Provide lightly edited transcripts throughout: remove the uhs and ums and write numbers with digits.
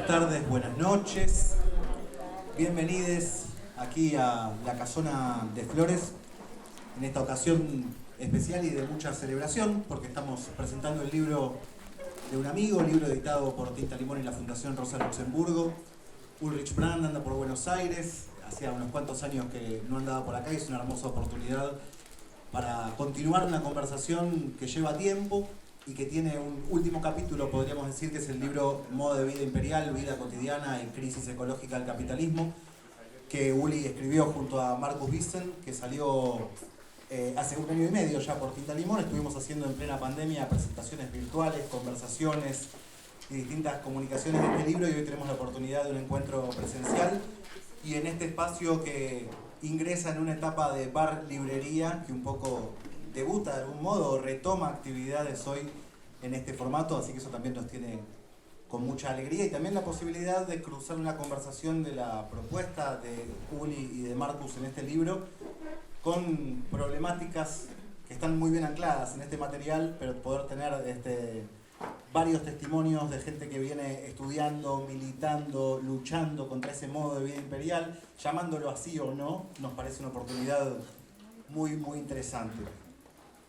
tardes, buenas noches. Bienvenidos aquí a la Casona de Flores, en esta ocasión especial y de mucha celebración, porque estamos presentando el libro de un amigo, libro editado por Tinta Limón y la Fundación Rosa Luxemburgo. Ulrich Brand anda por Buenos Aires, hacía unos cuantos años que no andaba por acá y es una hermosa oportunidad para continuar una conversación que lleva tiempo y que tiene un último capítulo, podríamos decir, que es el libro Modo de Vida Imperial, Vida Cotidiana y Crisis Ecológica del Capitalismo, que Uli escribió junto a Marcus Wissen, que salió hace un año y medio ya por Tinta Limón. Estuvimos haciendo en plena pandemia presentaciones virtuales, conversaciones y distintas comunicaciones de este libro, y hoy tenemos la oportunidad de un encuentro presencial, y en este espacio que ingresa en una etapa de bar-librería que un poco debuta de algún modo o retoma actividades hoy en este formato, así que eso también nos tiene con mucha alegría, y también la posibilidad de cruzar una conversación de la propuesta de Uli y de Marcus en este libro con problemáticas que están muy bien ancladas en este material, pero poder tener varios testimonios de gente que viene estudiando, militando, luchando contra ese modo de vida imperial, llamándolo así o no, nos parece una oportunidad muy, muy interesante.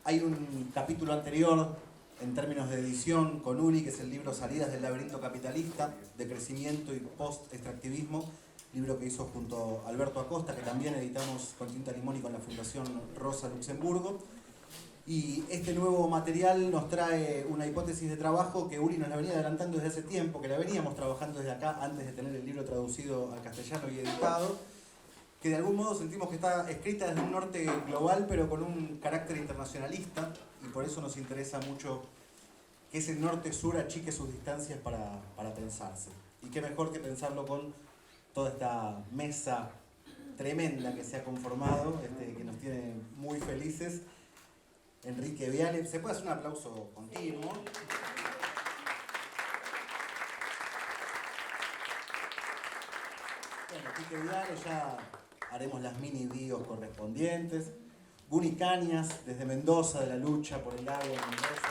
Hay un capítulo anterior en términos de edición con Uli, que es el libro Salidas del laberinto capitalista, de crecimiento y post-extractivismo, libro que hizo junto a Alberto Acosta, que también editamos con Tinta Limón y con la Fundación Rosa Luxemburgo. Y este nuevo material nos trae una hipótesis de trabajo que Uli nos la venía adelantando desde hace tiempo, que la veníamos trabajando desde acá antes de tener el libro traducido al castellano y editado, que de algún modo sentimos que está escrita desde un norte global, pero con un carácter internacionalista, y por eso nos interesa mucho que ese norte-sur achique sus distancias para pensarse. Y qué mejor que pensarlo con toda esta mesa tremenda que se ha conformado, que nos tiene muy felices. Enrique Viale, ¿se puede hacer un aplauso continuo? Bueno, Enrique Viale, ya haremos las mini bios correspondientes. Guni Cañas, desde Mendoza, de la lucha por el agua en Mendoza.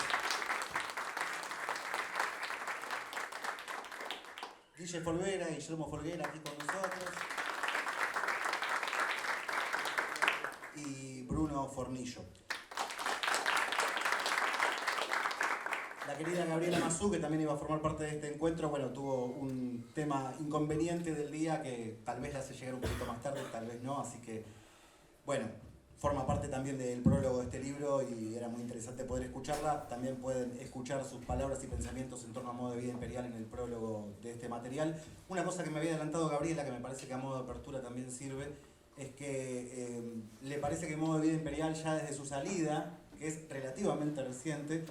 Guillermo Folguera aquí con nosotros. Y Bruno Fornillo. La querida Gabriela Mazú, que también iba a formar parte de este encuentro, bueno, tuvo un tema inconveniente del día que tal vez la hace llegar un poquito más tarde, tal vez no, así que, bueno, forma parte también del prólogo de este libro y era muy interesante poder escucharla. También pueden escuchar sus palabras y pensamientos en torno a Modo de Vida Imperial en el prólogo de este material. Una cosa que me había adelantado Gabriela, que me parece que a modo de apertura también sirve, es que le parece que Modo de Vida Imperial ya desde su salida, que es relativamente reciente,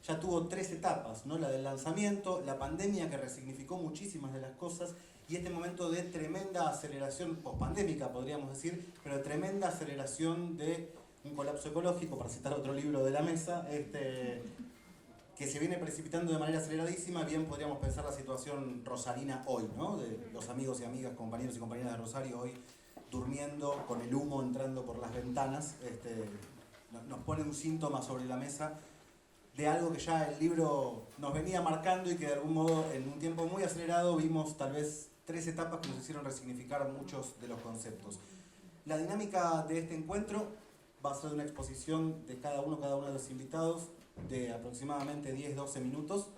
ya tuvo 3 etapas, ¿no? La del lanzamiento, la pandemia que resignificó muchísimas de las cosas, y este momento de tremenda aceleración pospandémica, podríamos decir, pero de tremenda aceleración de un colapso ecológico, para citar otro libro de la mesa, que se viene precipitando de manera aceleradísima. Bien podríamos pensar la situación rosarina hoy, ¿no? De los amigos y amigas, compañeros y compañeras de Rosario hoy durmiendo con el humo entrando por las ventanas, nos pone un síntoma sobre la mesa de algo que ya el libro nos venía marcando y que de algún modo en un tiempo muy acelerado vimos tal vez 3 etapas que nos hicieron resignificar muchos de los conceptos. La dinámica de este encuentro va a ser una exposición de cada uno de los invitados de aproximadamente 10-12 minutos.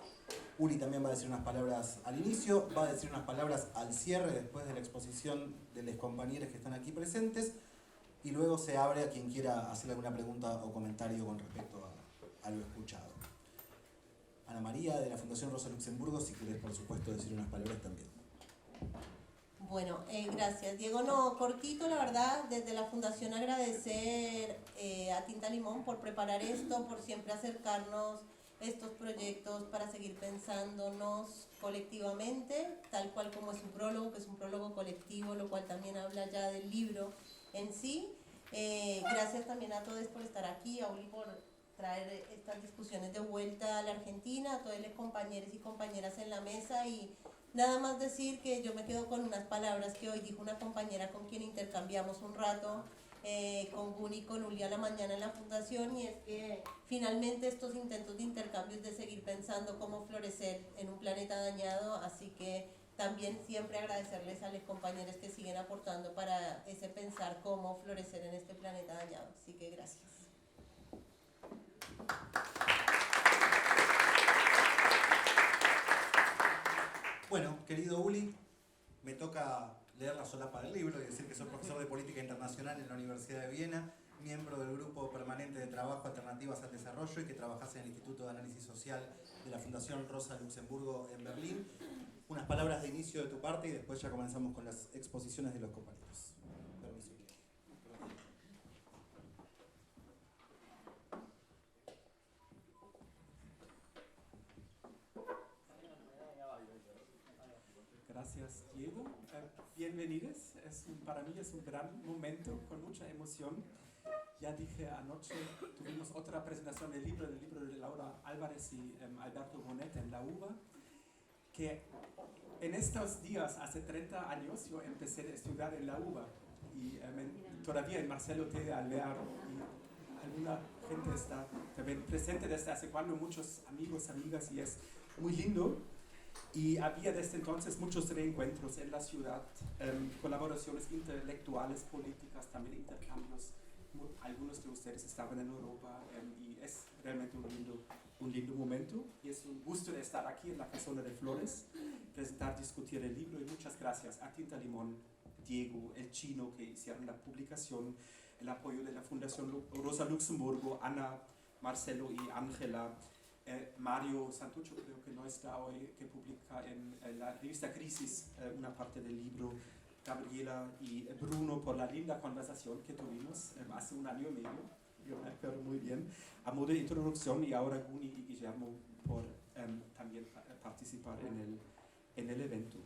Uli también va a decir unas palabras al inicio, va a decir unas palabras al cierre después de la exposición de los compañeros que están aquí presentes, y luego se abre a quien quiera hacer alguna pregunta o comentario con respecto a lo escuchado. Ana María, de la Fundación Rosa Luxemburgo, si querés, por supuesto, decir unas palabras también. Bueno, gracias. Diego, no, cortito, la verdad, desde la Fundación agradecer a Tinta Limón por preparar esto, por siempre acercarnos estos proyectos para seguir pensándonos colectivamente, tal cual como es un prólogo, que es un prólogo colectivo, lo cual también habla ya del libro en sí. Gracias también a todos por estar aquí, a Uli por traer estas discusiones de vuelta a la Argentina, a todos los compañeros y compañeras en la mesa, y nada más decir que yo me quedo con unas palabras que hoy dijo una compañera con quien intercambiamos un rato, con Guni y con Uli a la mañana en la Fundación, y es que finalmente estos intentos de intercambios de seguir pensando cómo florecer en un planeta dañado, así que también siempre agradecerles a los compañeros que siguen aportando para ese pensar cómo florecer en este planeta dañado. Así que gracias. Bueno, querido Uli, me toca leer la solapa del libro y decir que soy profesor de Política Internacional en la Universidad de Viena, miembro del Grupo Permanente de Trabajo Alternativas al Desarrollo y que trabajase en el Instituto de Análisis Social de la Fundación Rosa Luxemburgo en Berlín. Unas palabras de inicio de tu parte y después ya comenzamos con las exposiciones de los compañeros. Permiso. Gracias, Diego. Bienvenidos. Para mí es un gran momento con mucha emoción. Ya dije anoche, tuvimos otra presentación del libro de Laura Álvarez y Alberto Bonet en la UBA, que en estos días, hace 30 años, yo empecé a estudiar en la UBA y todavía en Marcelo T. Alvear y alguna gente está también presente desde hace cuando, muchos amigos, amigas, y es muy lindo. Y había desde entonces muchos reencuentros en la ciudad, colaboraciones intelectuales, políticas, también intercambios. Algunos de ustedes estaban en Europa y es realmente un lindo momento. Y es un gusto estar aquí en la Casona de Flores, presentar, discutir el libro. Y muchas gracias a Tinta Limón, Diego, el Chino, que hicieron la publicación, el apoyo de la Fundación Rosa Luxemburgo, Ana, Marcelo y Ángela. Mario Santuccio, creo que no está hoy, que publica en la revista Crisis una parte del libro, Gabriela y Bruno por la linda conversación que tuvimos hace un año y medio, yo me acuerdo muy bien, a modo de introducción, y ahora Guni y Guillermo por también participar en el evento.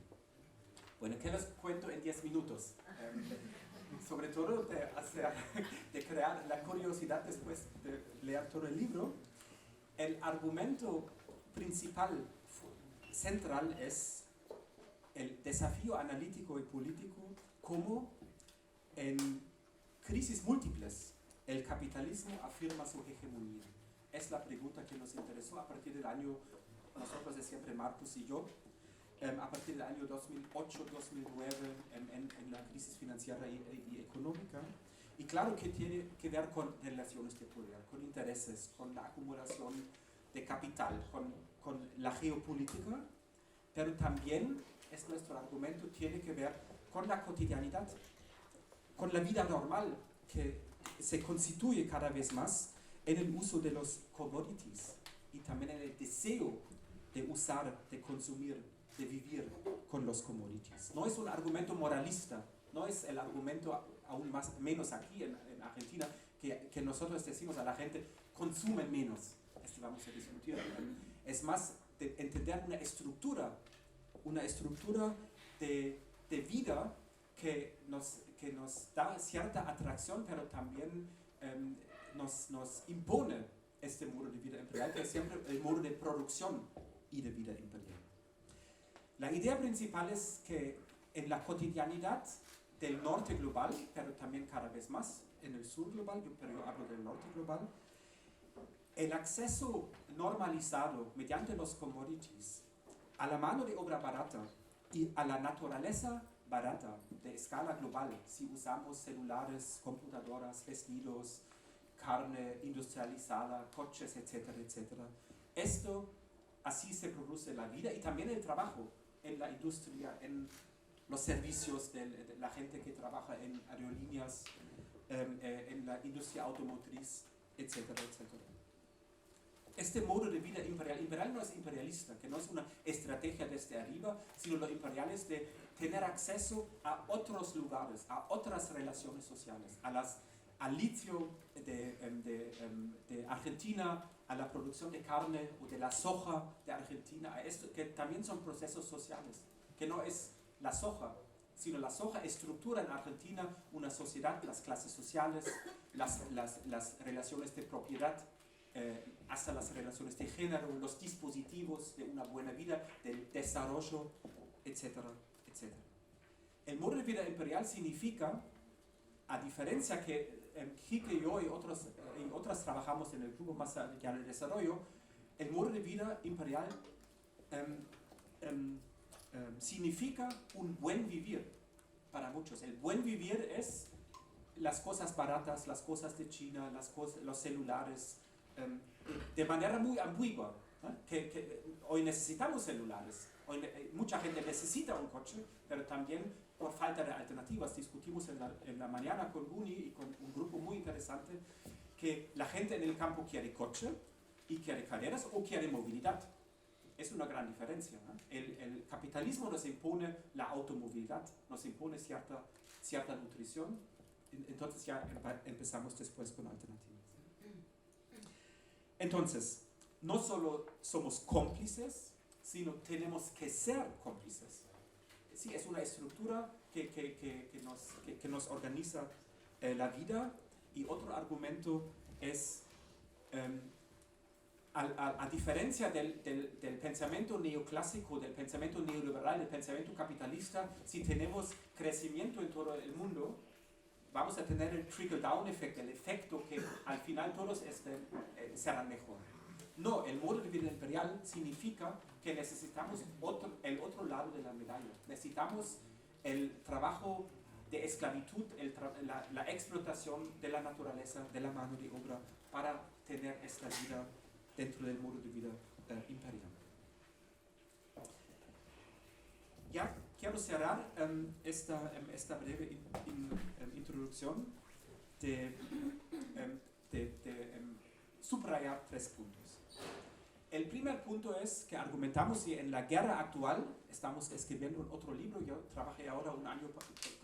Bueno, ¿qué les cuento en 10 minutos? Sobre todo de crear la curiosidad después de leer todo el libro. El argumento principal, central, es el desafío analítico y político, como en crisis múltiples el capitalismo afirma su hegemonía. Es la pregunta que nos interesó a partir del año, nosotros de siempre, Marcus y yo, a partir del año 2008-2009 en la crisis financiera y económica. Y claro que tiene que ver con relaciones de poder, con intereses, con la acumulación de capital, con la geopolítica, pero también, es nuestro argumento, tiene que ver con la cotidianidad, con la vida normal que se constituye cada vez más en el uso de los commodities y también en el deseo de usar, de consumir, de vivir con los commodities. No es un argumento moralista, no es el argumento aún menos aquí en Argentina, que nosotros decimos a la gente, consumen menos. Esto vamos a discutir. Es más de entender una estructura de vida que nos da cierta atracción, pero también nos impone este modo de vida imperial, que es siempre el modo de producción y de vida imperial. La idea principal es que en la cotidianidad del norte global, pero también cada vez más en el sur global, pero yo hablo del norte global, el acceso normalizado mediante los commodities a la mano de obra barata y a la naturaleza barata de escala global, si usamos celulares, computadoras, vestidos, carne industrializada, coches, etcétera, etcétera. Esto, así se produce la vida y también el trabajo en la industria, en los servicios de la gente que trabaja en aerolíneas, en la industria automotriz, etcétera, etcétera. Este modo de vida imperial no es imperialista, que no es una estrategia desde arriba, sino lo imperial es de tener acceso a otros lugares, a otras relaciones sociales, al litio de Argentina, a la producción de carne o de la soja de Argentina, a esto que también son procesos sociales, que no es la soja, sino la soja estructura en Argentina una sociedad, las clases sociales, las relaciones de propiedad, hasta las relaciones de género, los dispositivos de una buena vida, del desarrollo, etcétera, etcétera. El modo de vida imperial significa, a diferencia que Kike y yo y otras trabajamos en el grupo más allá del desarrollo, el modo de vida imperial significa un buen vivir para muchos. El buen vivir es las cosas baratas, las cosas de China, los celulares, de manera muy ambigua. Que hoy necesitamos celulares, hoy mucha gente necesita un coche, pero también por falta de alternativas. Discutimos en la mañana con Guni y con un grupo muy interesante que la gente en el campo quiere coche y quiere carreras o quiere movilidad. Es una gran diferencia, ¿no? El capitalismo nos impone la automovilidad, nos impone cierta nutrición, entonces ya empezamos después con alternativas. Entonces, no solo somos cómplices, sino tenemos que ser cómplices. Sí, es una estructura que nos organiza la vida. Y otro argumento es, a diferencia del pensamiento neoclásico, del pensamiento neoliberal, del pensamiento capitalista, si tenemos crecimiento en todo el mundo, vamos a tener el trickle-down effect, el efecto que al final todos serán mejor. No, el modo de vida imperial significa que necesitamos el otro lado de la medalla. Necesitamos el trabajo de esclavitud, la explotación de la naturaleza, de la mano de obra, para tener esta vida dentro del modo de vida imperial. Ya quiero cerrar esta breve introducción de subrayar 3 puntos. El primer punto es que argumentamos que en la guerra actual, estamos escribiendo otro libro, yo trabajé ahora un año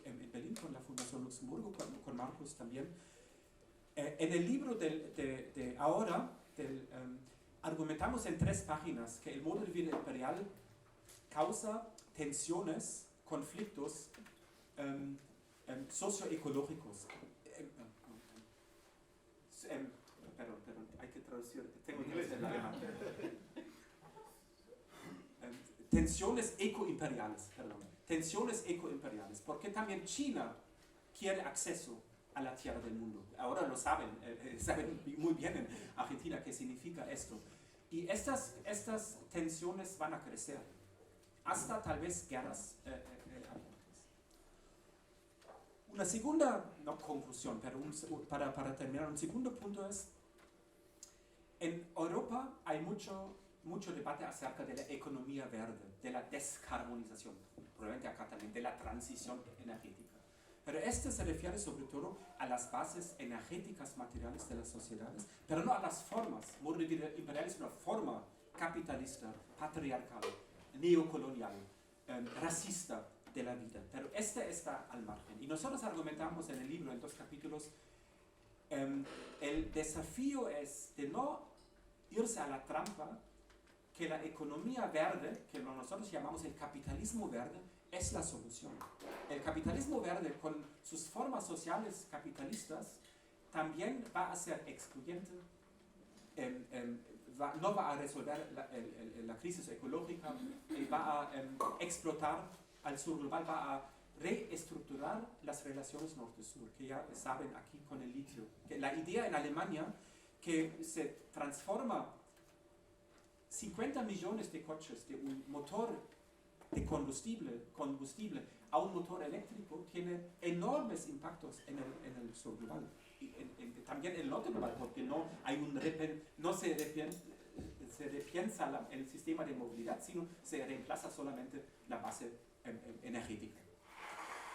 en Berlín con la Fundación Luxemburgo, con Marcos también. En el libro de ahora, argumentamos en 3 páginas que el modo de vida imperial causa tensiones, conflictos socioecológicos. Perdón, hay que traducir, tengo inglés en alemán. Tensiones ecoimperiales, porque también China quiere acceso a la tierra del mundo. Ahora lo saben muy bien en Argentina qué significa esto. Y estas tensiones van a crecer, hasta tal vez guerras abiertas. Una segunda, no conclusión, pero para terminar, un segundo punto es, en Europa hay mucho debate acerca de la economía verde, de la descarbonización, probablemente acá también de la transición energética. Pero este se refiere sobre todo a las bases energéticas materiales de las sociedades, pero no a las formas. El modo de vida imperial es una forma capitalista, patriarcal, neocolonial, racista de la vida, pero este está al margen. Y nosotros argumentamos en el libro, en 2 capítulos, el desafío es de no irse a la trampa que la economía verde, que nosotros llamamos el capitalismo verde, es la solución. El capitalismo verde, con sus formas sociales capitalistas, también va a ser excluyente, no va a resolver la crisis ecológica, va a explotar al sur global, va a reestructurar las relaciones norte-sur, que ya saben aquí con el litio. Que la idea en Alemania que se transforma 50 millones de coches de un motor de combustible a un motor eléctrico tiene enormes impactos en el sur global. Y también en el norte global, porque no se repiensa el sistema de movilidad, sino se reemplaza solamente la base energética.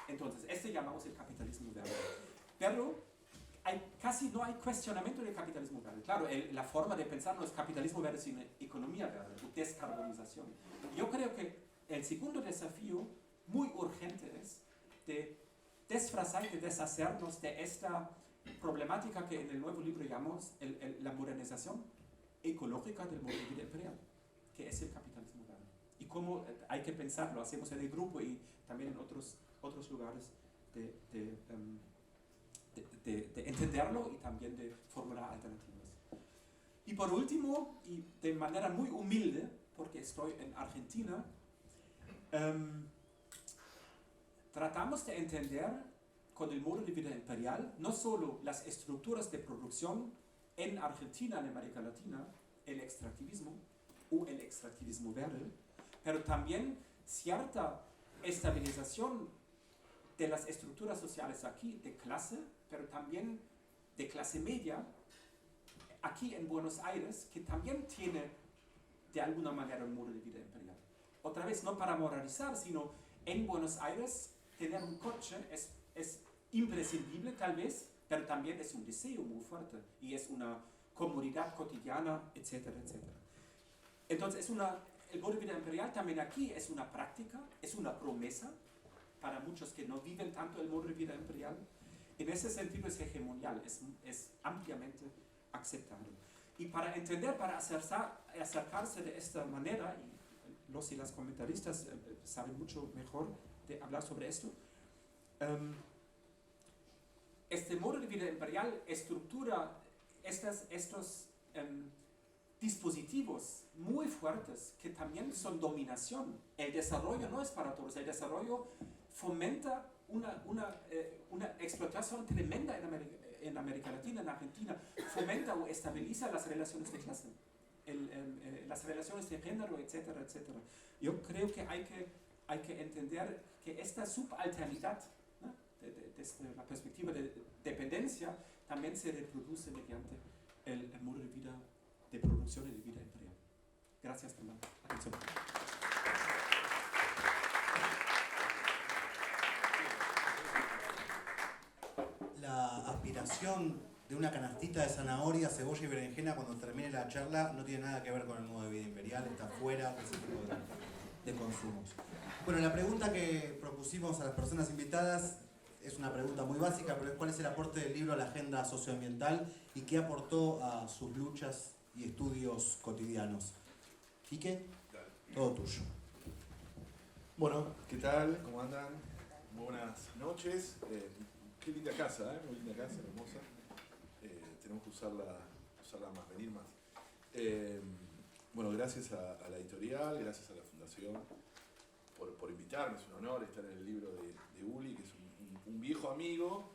Entonces, este llamamos el capitalismo verde. Pero casi no hay cuestionamiento del capitalismo verde. Claro, la forma de pensar no es capitalismo verde, sino economía verde, o descarbonización. Yo creo que el segundo desafío muy urgente es de disfrazar y de deshacernos de esta problemática que en el nuevo libro llamamos la modernización ecológica del modo de vida imperial, que es el capitalismo verde. Y cómo hay que pensarlo, hacemos en el grupo y también en otros lugares de entenderlo y también de formular alternativas. Y por último, y de manera muy humilde, porque estoy en Argentina, tratamos de entender con el modo de vida imperial no solo las estructuras de producción en Argentina, en América Latina, el extractivismo o el extractivismo verde, pero también cierta estabilización de las estructuras sociales aquí, de clase, pero también de clase media, aquí en Buenos Aires, que también tiene de alguna manera un modo de vida imperial. Otra vez, no para moralizar, sino en Buenos Aires tener un coche es imprescindible tal vez, pero también es un deseo muy fuerte y es una comodidad cotidiana, etcétera, etcétera. Entonces el modo de vida imperial también aquí es una práctica, es una promesa para muchos que no viven tanto el modo de vida imperial. En ese sentido es hegemonial, es ampliamente aceptado. Y para entender, para acercarse de esta manera, y los y las comentaristas saben mucho mejor de hablar sobre esto, este modo de vida imperial estructura estos dispositivos muy fuertes que también son dominación. El desarrollo no es para todos, el desarrollo fomenta una explotación tremenda en América Latina, en Argentina, fomenta o estabiliza las relaciones de clase, las relaciones de género, etcétera, etcétera. Yo creo que hay que entender que esta subalternidad, ¿no?, desde la perspectiva de dependencia, también se reproduce mediante el modo de vida, de producción y de vida imperial. Gracias por la atención. La aspiración de una canastita de zanahoria, cebolla y berenjena cuando termine la charla no tiene nada que ver con el modo de vida imperial, está fuera de ese tipo de consumos. Bueno, la pregunta que propusimos a las personas invitadas es una pregunta muy básica, pero es ¿cuál es el aporte del libro a la agenda socioambiental y qué aportó a sus luchas y estudios cotidianos? Quique, todo tuyo. Bueno, ¿qué tal? ¿Cómo andan? Muy buenas noches. Qué linda casa, ¿eh? Muy linda casa, hermosa. Tenemos que usarla más, venir más. Bueno, gracias a la editorial, gracias a la Fundación por invitarme. Es un honor estar en el libro de Uli, que es un viejo amigo.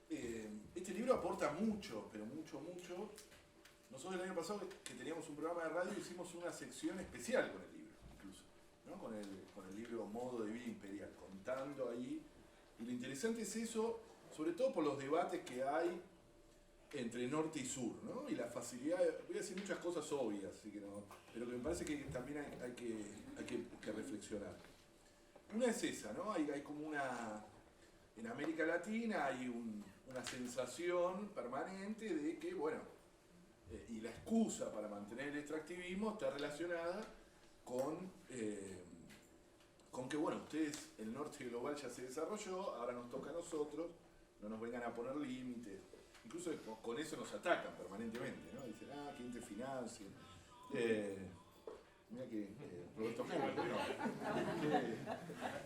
Este libro aporta mucho, pero mucho. Nosotros el año pasado, que teníamos un programa de radio, hicimos una sección especial con el libro, incluso, ¿no? Con el libro Modo de Vida Imperial, contando ahí. Y lo interesante es eso, sobre todo por los debates que hay entre norte y sur, ¿no? Y la facilidad, voy a decir muchas cosas obvias, así que no, pero que me parece que también hay que reflexionar. Una es esa, ¿no? Hay como en América Latina hay una sensación permanente de que, bueno, y la excusa para mantener el extractivismo está relacionada con que, bueno, ustedes, el norte global ya se desarrolló, ahora nos toca a nosotros, no nos vengan a poner límites. Incluso con eso nos atacan permanentemente, ¿no? Dicen, ¿quién te financia? Mira que Roberto Fútbol, ¿no?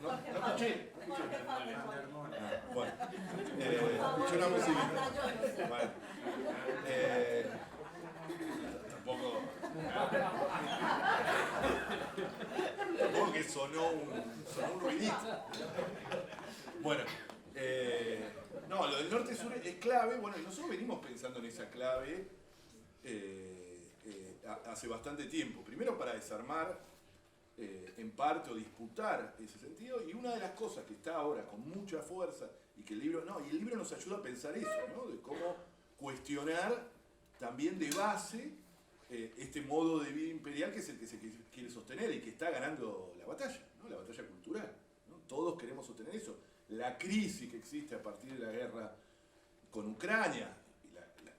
No escuché. Bueno, escuché una musiquita. Bueno, tampoco que sonó un ruidito. Bueno, no, lo del norte-sur es clave, bueno, y nosotros venimos pensando en esa clave hace bastante tiempo. Primero para desarmar en parte o disputar ese sentido, y una de las cosas que está ahora con mucha fuerza, y que el libro nos ayuda a pensar eso, ¿no? De cómo cuestionar también de base este modo de vida imperial que es el que se quiere sostener y que está ganando la batalla, ¿no? La batalla cultural, ¿no? Todos queremos sostener eso. La crisis que existe a partir de la guerra con Ucrania, y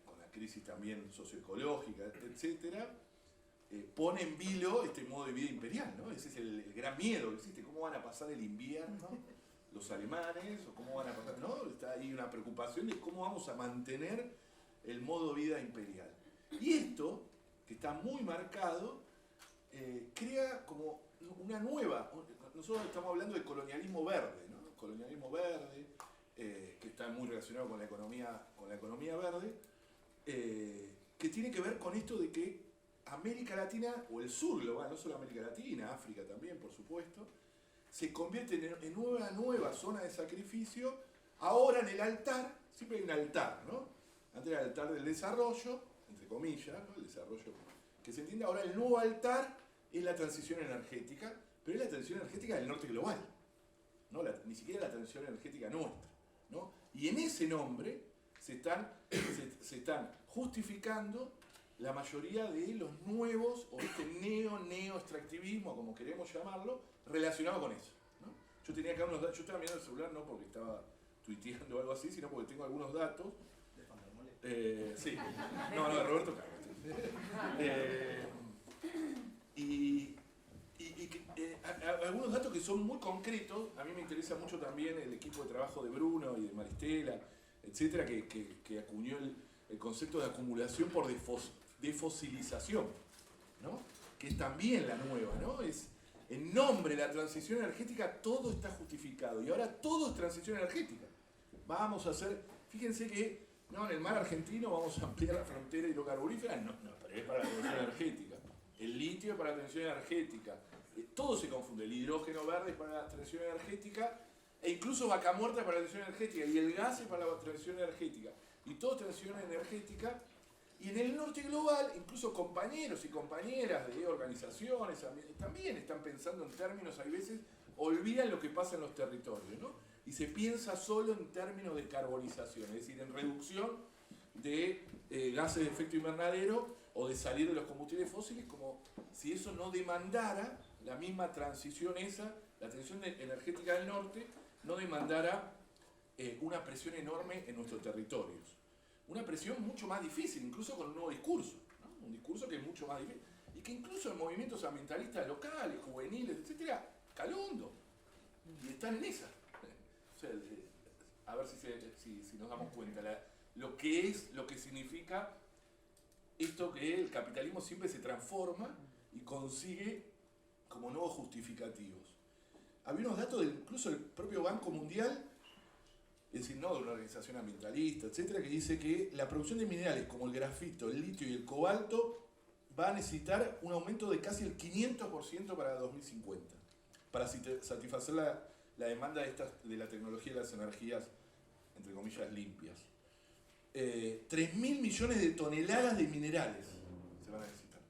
con la crisis también socioecológica, etc., pone en vilo este modo de vida imperial, ¿no? Ese es el gran miedo que existe. ¿Cómo van a pasar el invierno los alemanes? ¿O cómo van a pasar? ¿No? Está ahí una preocupación de cómo vamos a mantener el modo de vida imperial. Y esto, que está muy marcado, crea como una nueva... Nosotros estamos hablando de colonialismo verde, ¿no? Colonialismo verde, que está muy relacionado con la economía verde, que tiene que ver con esto de que América Latina, o el sur global, no solo América Latina, África también, por supuesto, se convierte en una nueva zona de sacrificio, ahora en el altar, siempre hay un altar, ¿no? Antes era el altar del desarrollo, entre comillas, ¿no? El desarrollo que se entiende, ahora el nuevo altar es la transición energética, pero es la transición energética del norte global, ¿no? Ni siquiera la transición energética nuestra, ¿no? Y en ese nombre se están justificando la mayoría de los nuevos, o este neo-extractivismo, como queremos llamarlo, relacionado con eso, ¿no? Yo tenía acá unos datos, yo estaba mirando el celular no porque estaba tuiteando o algo así, sino porque tengo algunos datos. Sí, no, de Roberto Carlos. Algunos datos que son muy concretos. A mí me interesa mucho también el equipo de trabajo de Bruno y de Maristela, etcétera, que acuñó el concepto de acumulación por defosilización, ¿no? Que es también la nueva, ¿no? Es en nombre de la transición energética todo está justificado y ahora todo es transición energética. Vamos a hacer, fíjense que no, en el mar argentino vamos a ampliar la frontera hidrocarburífera, no, pero es para la transición energética. El litio es para la transición energética. Todo se confunde, el hidrógeno verde es para la transición energética e incluso vaca muerta es para la transición energética y el gas es para la transición energética. Y todo es transición energética. Y en el norte global, incluso compañeros y compañeras de organizaciones también están pensando en términos, hay veces, olvidan lo que pasa en los territorios, ¿no? Y se piensa solo en términos de carbonización, es decir, en reducción de gases de efecto invernadero o de salir de los combustibles fósiles, como si eso no demandara la misma transición esa, la transición energética del norte, no demandara una presión enorme en nuestros territorios. Una presión mucho más difícil, incluso con un nuevo discurso, ¿no? Un discurso que es mucho más difícil. Y que incluso en movimientos ambientalistas locales, juveniles, etcétera, caló hondo. Y están en esa. O sea, a ver si nos damos cuenta. Lo que significa esto que el capitalismo siempre se transforma y consigue como nuevos justificativos. Había unos datos incluso del propio Banco Mundial, es decir, no de una organización ambientalista, etcétera, que dice que la producción de minerales como el grafito, el litio y el cobalto va a necesitar un aumento de casi el 500% para 2050, para satisfacer la demanda de la tecnología de las energías, entre comillas, limpias. 3.000 millones de toneladas de minerales se van a necesitar,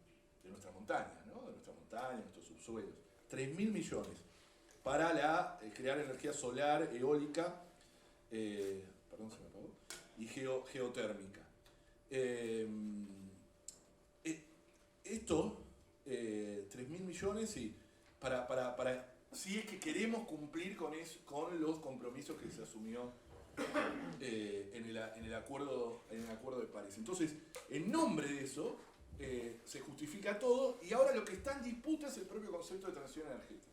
de nuestras montañas, ¿no? De nuestras montañas, nuestros subsuelos. 3.000 millones para crear energía solar, eólica, perdón, se me apagó, y geotérmica. Esto, 3.000 millones, y si es que queremos cumplir con los compromisos que se asumió en el acuerdo de París. Entonces, en nombre de eso, se justifica todo, y ahora lo que está en disputa es el propio concepto de transición energética,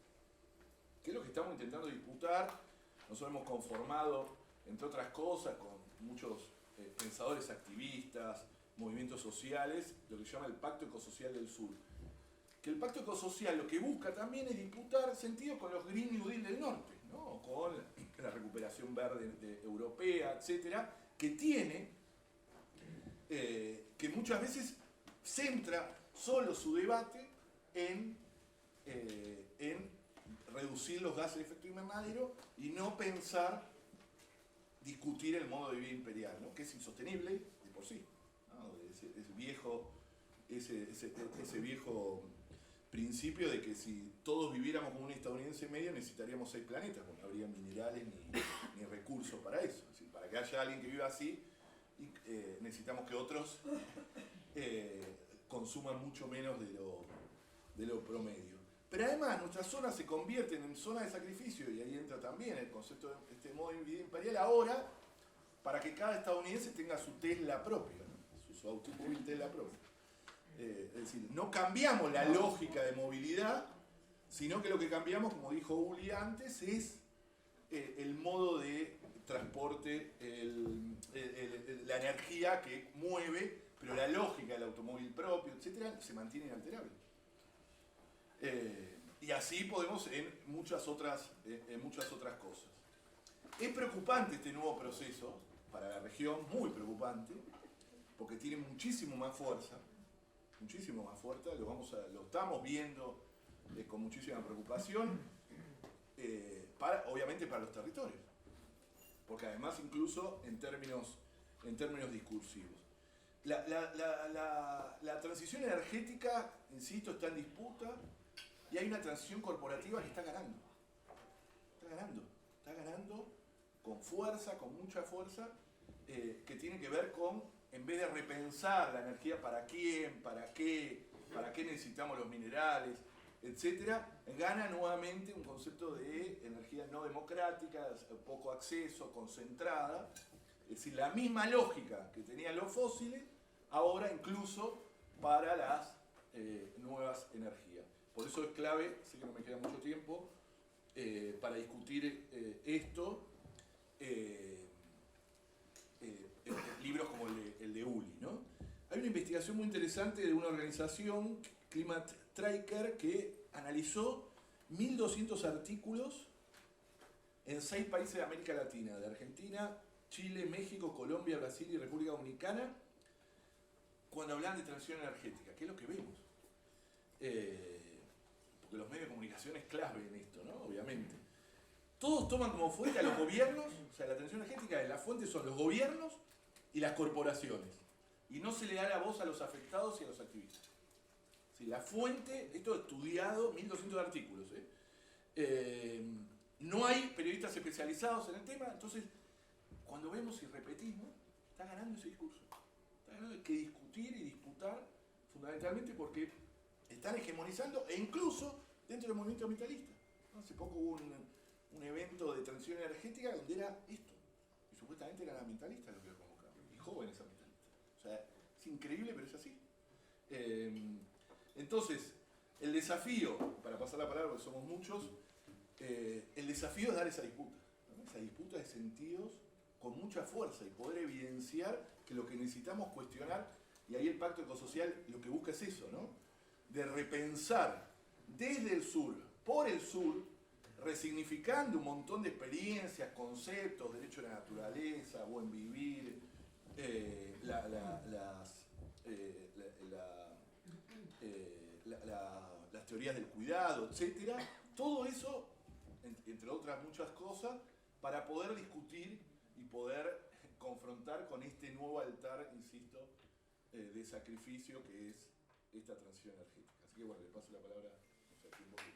que es lo que estamos intentando disputar. Nosotros hemos conformado, entre otras cosas, con muchos pensadores activistas, movimientos sociales, lo que se llama el Pacto Ecosocial del Sur. Que el Pacto Ecosocial lo que busca también es disputar sentido con los Green New Deal del norte, ¿no? Con la recuperación verde europea, etcétera, que tiene, que muchas veces centra solo su debate en reducir los gases de efecto invernadero y no discutir el modo de vida imperial, ¿no? Que es insostenible de por sí, ¿no? Ese viejo principio de que si todos viviéramos como un estadounidense medio necesitaríamos 6 planetas, porque no habría minerales ni recursos para eso. Es decir, para que haya alguien que viva así, necesitamos que otros consuman mucho menos de lo promedio. Pero además nuestras zonas se convierten en zonas de sacrificio, y ahí entra también el concepto de este modo de vida imperial ahora, para que cada estadounidense tenga su Tesla propio, ¿no? su automóvil Tesla propio. Es decir, no cambiamos la lógica de movilidad, sino que lo que cambiamos, como dijo Uli antes, es el modo de transporte, la energía que mueve, pero la lógica del automóvil propio, etcétera, se mantiene inalterable. Y así podemos en muchas otras cosas. Es preocupante este nuevo proceso para la región, muy preocupante, porque tiene muchísimo más fuerza, lo estamos viendo con muchísima preocupación, obviamente para los territorios, porque además incluso en términos discursivos. La transición energética, insisto, está en disputa. y hay una transición corporativa que está ganando. Está ganando con fuerza, con mucha fuerza, que tiene que ver con, en vez de repensar la energía para quién, para qué necesitamos los minerales, etcétera, gana nuevamente un concepto de energía no democrática, poco acceso, concentrada. Es decir, la misma lógica que tenían los fósiles, ahora incluso para las nuevas energías. Por eso es clave, sé que no me queda mucho tiempo, para discutir esto, libros como el de Uli, ¿no? Hay una investigación muy interesante de una organización, Climate Tracker, que analizó 1.200 artículos en 6 países de América Latina, de Argentina, Chile, México, Colombia, Brasil y República Dominicana, cuando hablan de transición energética, que es lo que vemos. Porque los medios de comunicación es clave en esto, ¿no? Obviamente. Todos toman como fuente a los gobiernos, o sea, la transición energética, las fuentes son los gobiernos y las corporaciones. Y no se le da la voz a los afectados y a los activistas. Sí, la fuente, esto estudiado, 1.200 artículos. No hay periodistas especializados en el tema, entonces, cuando vemos y repetimos, está ganando ese discurso. Está ganando, hay que discutir y disputar, fundamentalmente porque están hegemonizando, e incluso dentro del movimiento ambientalista. Hace poco hubo un evento de transición energética donde era esto. Y supuestamente eran ambientalistas los que lo convocaban. Y jóvenes ambientalistas. O sea, es increíble, pero es así. Entonces, el desafío, para pasar la palabra porque somos muchos, el desafío es dar esa disputa. ¿No? Esa disputa de sentidos con mucha fuerza y poder evidenciar que lo que necesitamos cuestionar, y ahí el pacto ecosocial lo que busca es eso, ¿no? De repensar desde el sur, por el sur, resignificando un montón de experiencias, conceptos, derecho a la naturaleza, buen vivir, las teorías del cuidado, etc. Todo eso, entre otras muchas cosas, para poder discutir y poder confrontar con este nuevo altar, insisto, de sacrificio que es esta transición energética. Así que bueno, le paso la palabra a Joaquín Borges.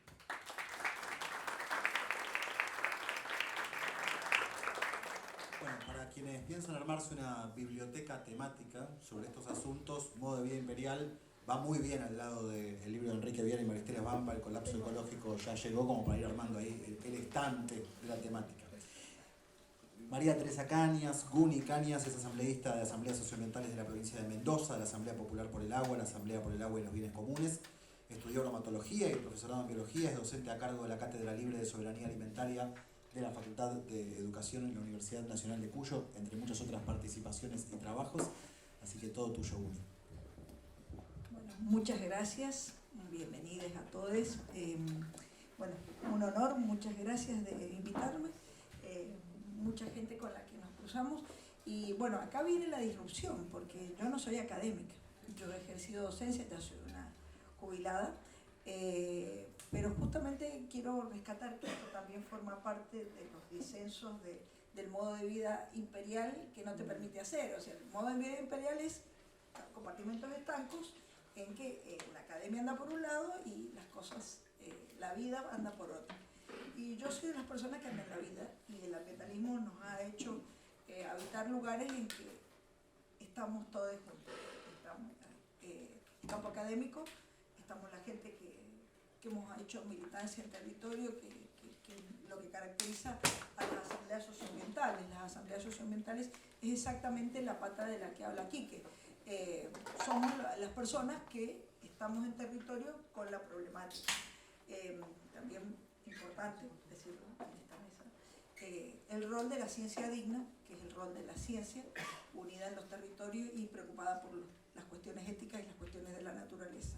Bueno, para quienes piensan armarse una biblioteca temática sobre estos asuntos, Modo de Vida Imperial va muy bien al lado del libro de Enrique Viana y Maristeria Bamba, El colapso ecológico, ya llegó como para ir armando ahí el estante de la temática. María Teresa Cañas, Guni Cañas, es asambleísta de Asambleas Socioambientales de la provincia de Mendoza, de la Asamblea Popular por el Agua, la Asamblea por el Agua y los Bienes Comunes. Estudió bromatología y profesorado en biología, es docente a cargo de la Cátedra Libre de Soberanía Alimentaria de la Facultad de Educación en la Universidad Nacional de Cuyo, entre muchas otras participaciones y trabajos. Así que todo tuyo, Guni. Bueno, muchas gracias, bienvenidos a todos. Bueno, un honor, muchas gracias de invitarme. Mucha gente con la que nos cruzamos. Y bueno, acá viene la disrupción, porque yo no soy académica. Yo he ejercido docencia, ya soy una jubilada. Pero justamente quiero rescatar que esto también forma parte de los disensos del modo de vida imperial que no te permite hacer. O sea, el modo de vida imperial es compartimentos estancos en que la academia anda por un lado y las cosas, la vida anda por otro. Y yo soy de las personas que andan la vida, y el ambientalismo nos ha hecho habitar lugares en que estamos todos juntos. Estamos el campo académico, estamos la gente que hemos hecho militancia en territorio, que lo que caracteriza a las asambleas socioambientales. Las asambleas socioambientales es exactamente la pata de la que habla Quique. Somos las personas que estamos en territorio con la problemática. También importante decirlo en esta mesa, el rol de la ciencia digna, que es el rol de la ciencia unida en los territorios y preocupada por las cuestiones éticas y las cuestiones de la naturaleza.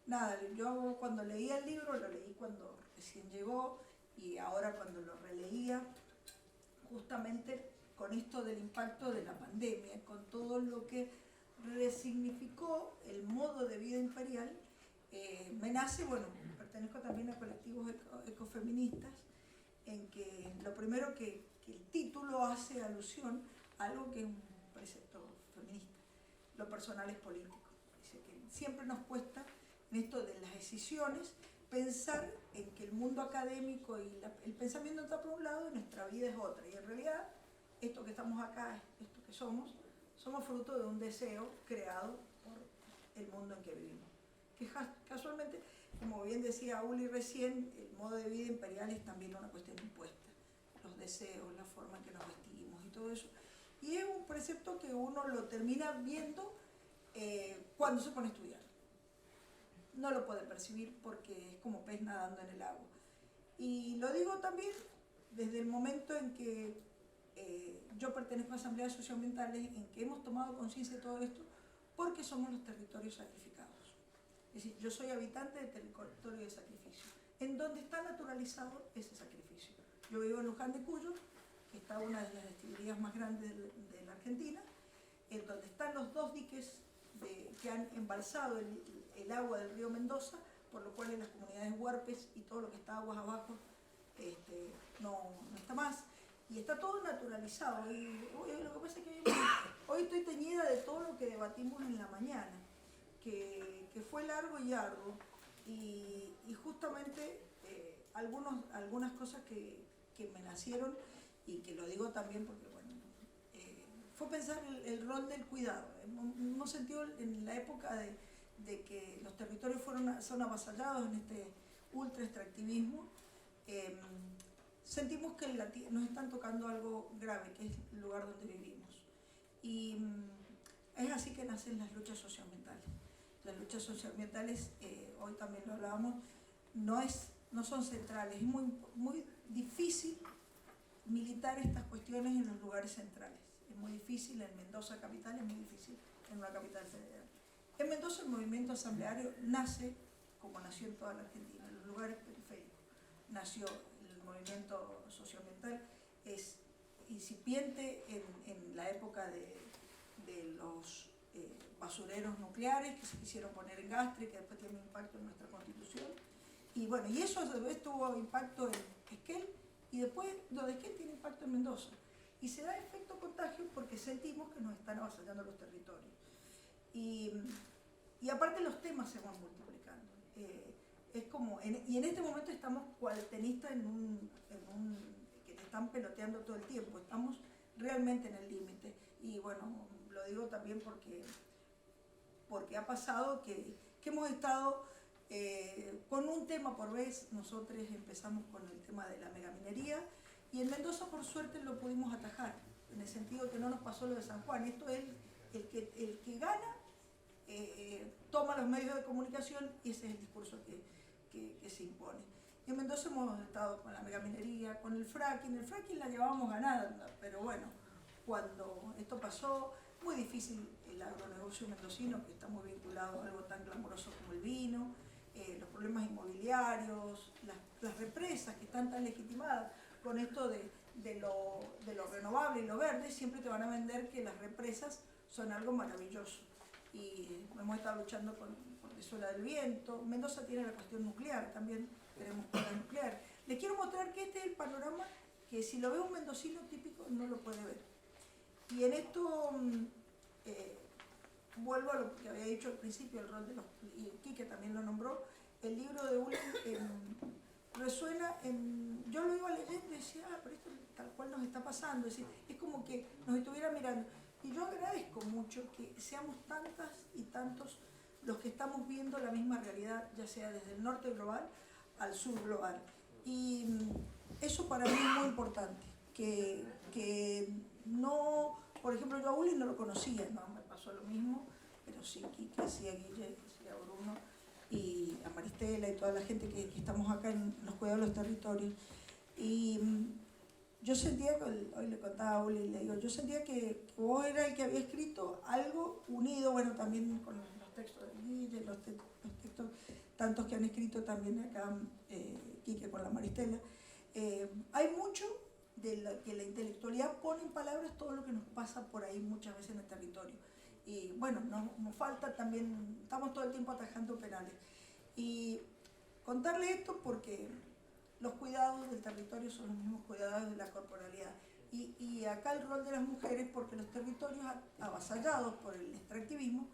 Nada, yo cuando leía el libro, lo leí cuando recién llegó, y ahora cuando lo releía, justamente con esto del impacto de la pandemia, con todo lo que resignificó el modo de vida imperial, me nace, bueno, pertenezco también a colectivos ecofeministas, en que lo primero que el título hace alusión a algo que es un precepto feminista: lo personal es político. Dice que siempre nos cuesta en esto de las decisiones, pensar en que el mundo académico y el pensamiento está por un lado y nuestra vida es otra. Y en realidad, esto que estamos acá, esto que somos fruto de un deseo creado por el mundo en que vivimos. Que casualmente, como bien decía Uli recién, el modo de vida imperial es también una cuestión impuesta. Los deseos, la forma en que nos vestimos y todo eso. Y es un precepto que uno lo termina viendo cuando se pone a estudiar. No lo puede percibir porque es como pez nadando en el agua. Y lo digo también desde el momento en que yo pertenezco a asambleas socioambientales, en que hemos tomado conciencia de todo esto, porque somos los territorios sacrificados. Es decir, yo soy habitante del territorio de sacrificio, en donde está naturalizado ese sacrificio. Yo vivo en Luján de Cuyo, que está una de las destilerías más grandes de la Argentina, en donde están los 2 diques que han embalsado el agua del río Mendoza, por lo cual en las comunidades huarpes y todo lo que está aguas abajo no está más. Y está todo naturalizado. Y lo que pasa es que hoy estoy teñida de todo lo que debatimos en la mañana, que fue largo y arduo, y justamente algunas cosas que me nacieron, y que lo digo también porque, bueno, fue pensar el rol del cuidado. Hemos sentido en la época de que los territorios son avasallados en este ultra extractivismo, sentimos que nos están tocando algo grave, que es el lugar donde vivimos. Y es así que nacen las luchas socioambientales. Las luchas socioambientales, hoy también lo hablábamos, no son centrales. Es muy difícil militar estas cuestiones en los lugares centrales. Es muy difícil en Mendoza capital, es muy difícil en una capital federal. En Mendoza el movimiento asambleario nace como nació en toda la Argentina, en los lugares periféricos. Nació el movimiento socioambiental, es incipiente en la época de los basureros nucleares que se quisieron poner en Gastre, que después tiene un impacto en nuestra constitución. Y bueno, y eso a su vez tuvo impacto en Esquel, y después lo de Esquel tiene impacto en Mendoza. Y se da efecto contagio porque sentimos que nos están avasallando los territorios. Y aparte los temas se van multiplicando. Es como, y en este momento estamos cual tenistas que te están peloteando todo el tiempo. Estamos realmente en el límite. Y bueno, lo digo también porque ha pasado que hemos estado con un tema por vez. Nosotros empezamos con el tema de la megaminería, y en Mendoza por suerte lo pudimos atajar, en el sentido que no nos pasó lo de San Juan. Esto es el que gana, toma los medios de comunicación, y ese es el discurso que se impone. Y en Mendoza hemos estado con la megaminería, con el fracking la llevábamos ganando, pero bueno, cuando esto pasó, muy difícil el agronegocio mendocino, que está muy vinculado a algo tan glamoroso como el vino, los problemas inmobiliarios, las represas que están tan legitimadas con esto de lo renovable y lo verde. Siempre te van a vender que las represas son algo maravilloso. Y hemos estado luchando con Venezuela del Viento. Mendoza tiene la cuestión nuclear, también tenemos poder nuclear. Les quiero mostrar que este es el panorama que si lo ve un mendocino típico no lo puede ver. Y en esto vuelvo a lo que había dicho al principio, el rol de los... y Quique también lo nombró. El libro de Uli resuena en... Yo lo iba leyendo y decía, pero esto tal cual nos está pasando. Es decir, es como que nos estuviera mirando. Y yo agradezco mucho que seamos tantas y tantos los que estamos viendo la misma realidad, ya sea desde el norte global al sur global. Y eso para mí es muy importante, que no... Por ejemplo, yo a Uli no lo conocía, no me pasó lo mismo, pero sí, Quique, sí a Guille, sí a Bruno, y a Maristela y toda la gente que estamos acá en los cuidados de los territorios. Y yo sentía, hoy le contaba a Uli, le digo, yo sentía que vos eras el que había escrito algo unido, bueno, también con los textos de Guille, los textos tantos que han escrito también acá, Quique con la Maristela. Hay mucho de que la intelectualidad pone en palabras todo lo que nos pasa por ahí muchas veces en el territorio. Y bueno, nos falta también, estamos todo el tiempo atajando penales. Y contarle esto porque los cuidados del territorio son los mismos cuidados de la corporalidad. Y acá el rol de las mujeres, porque los territorios avasallados por el extractivismo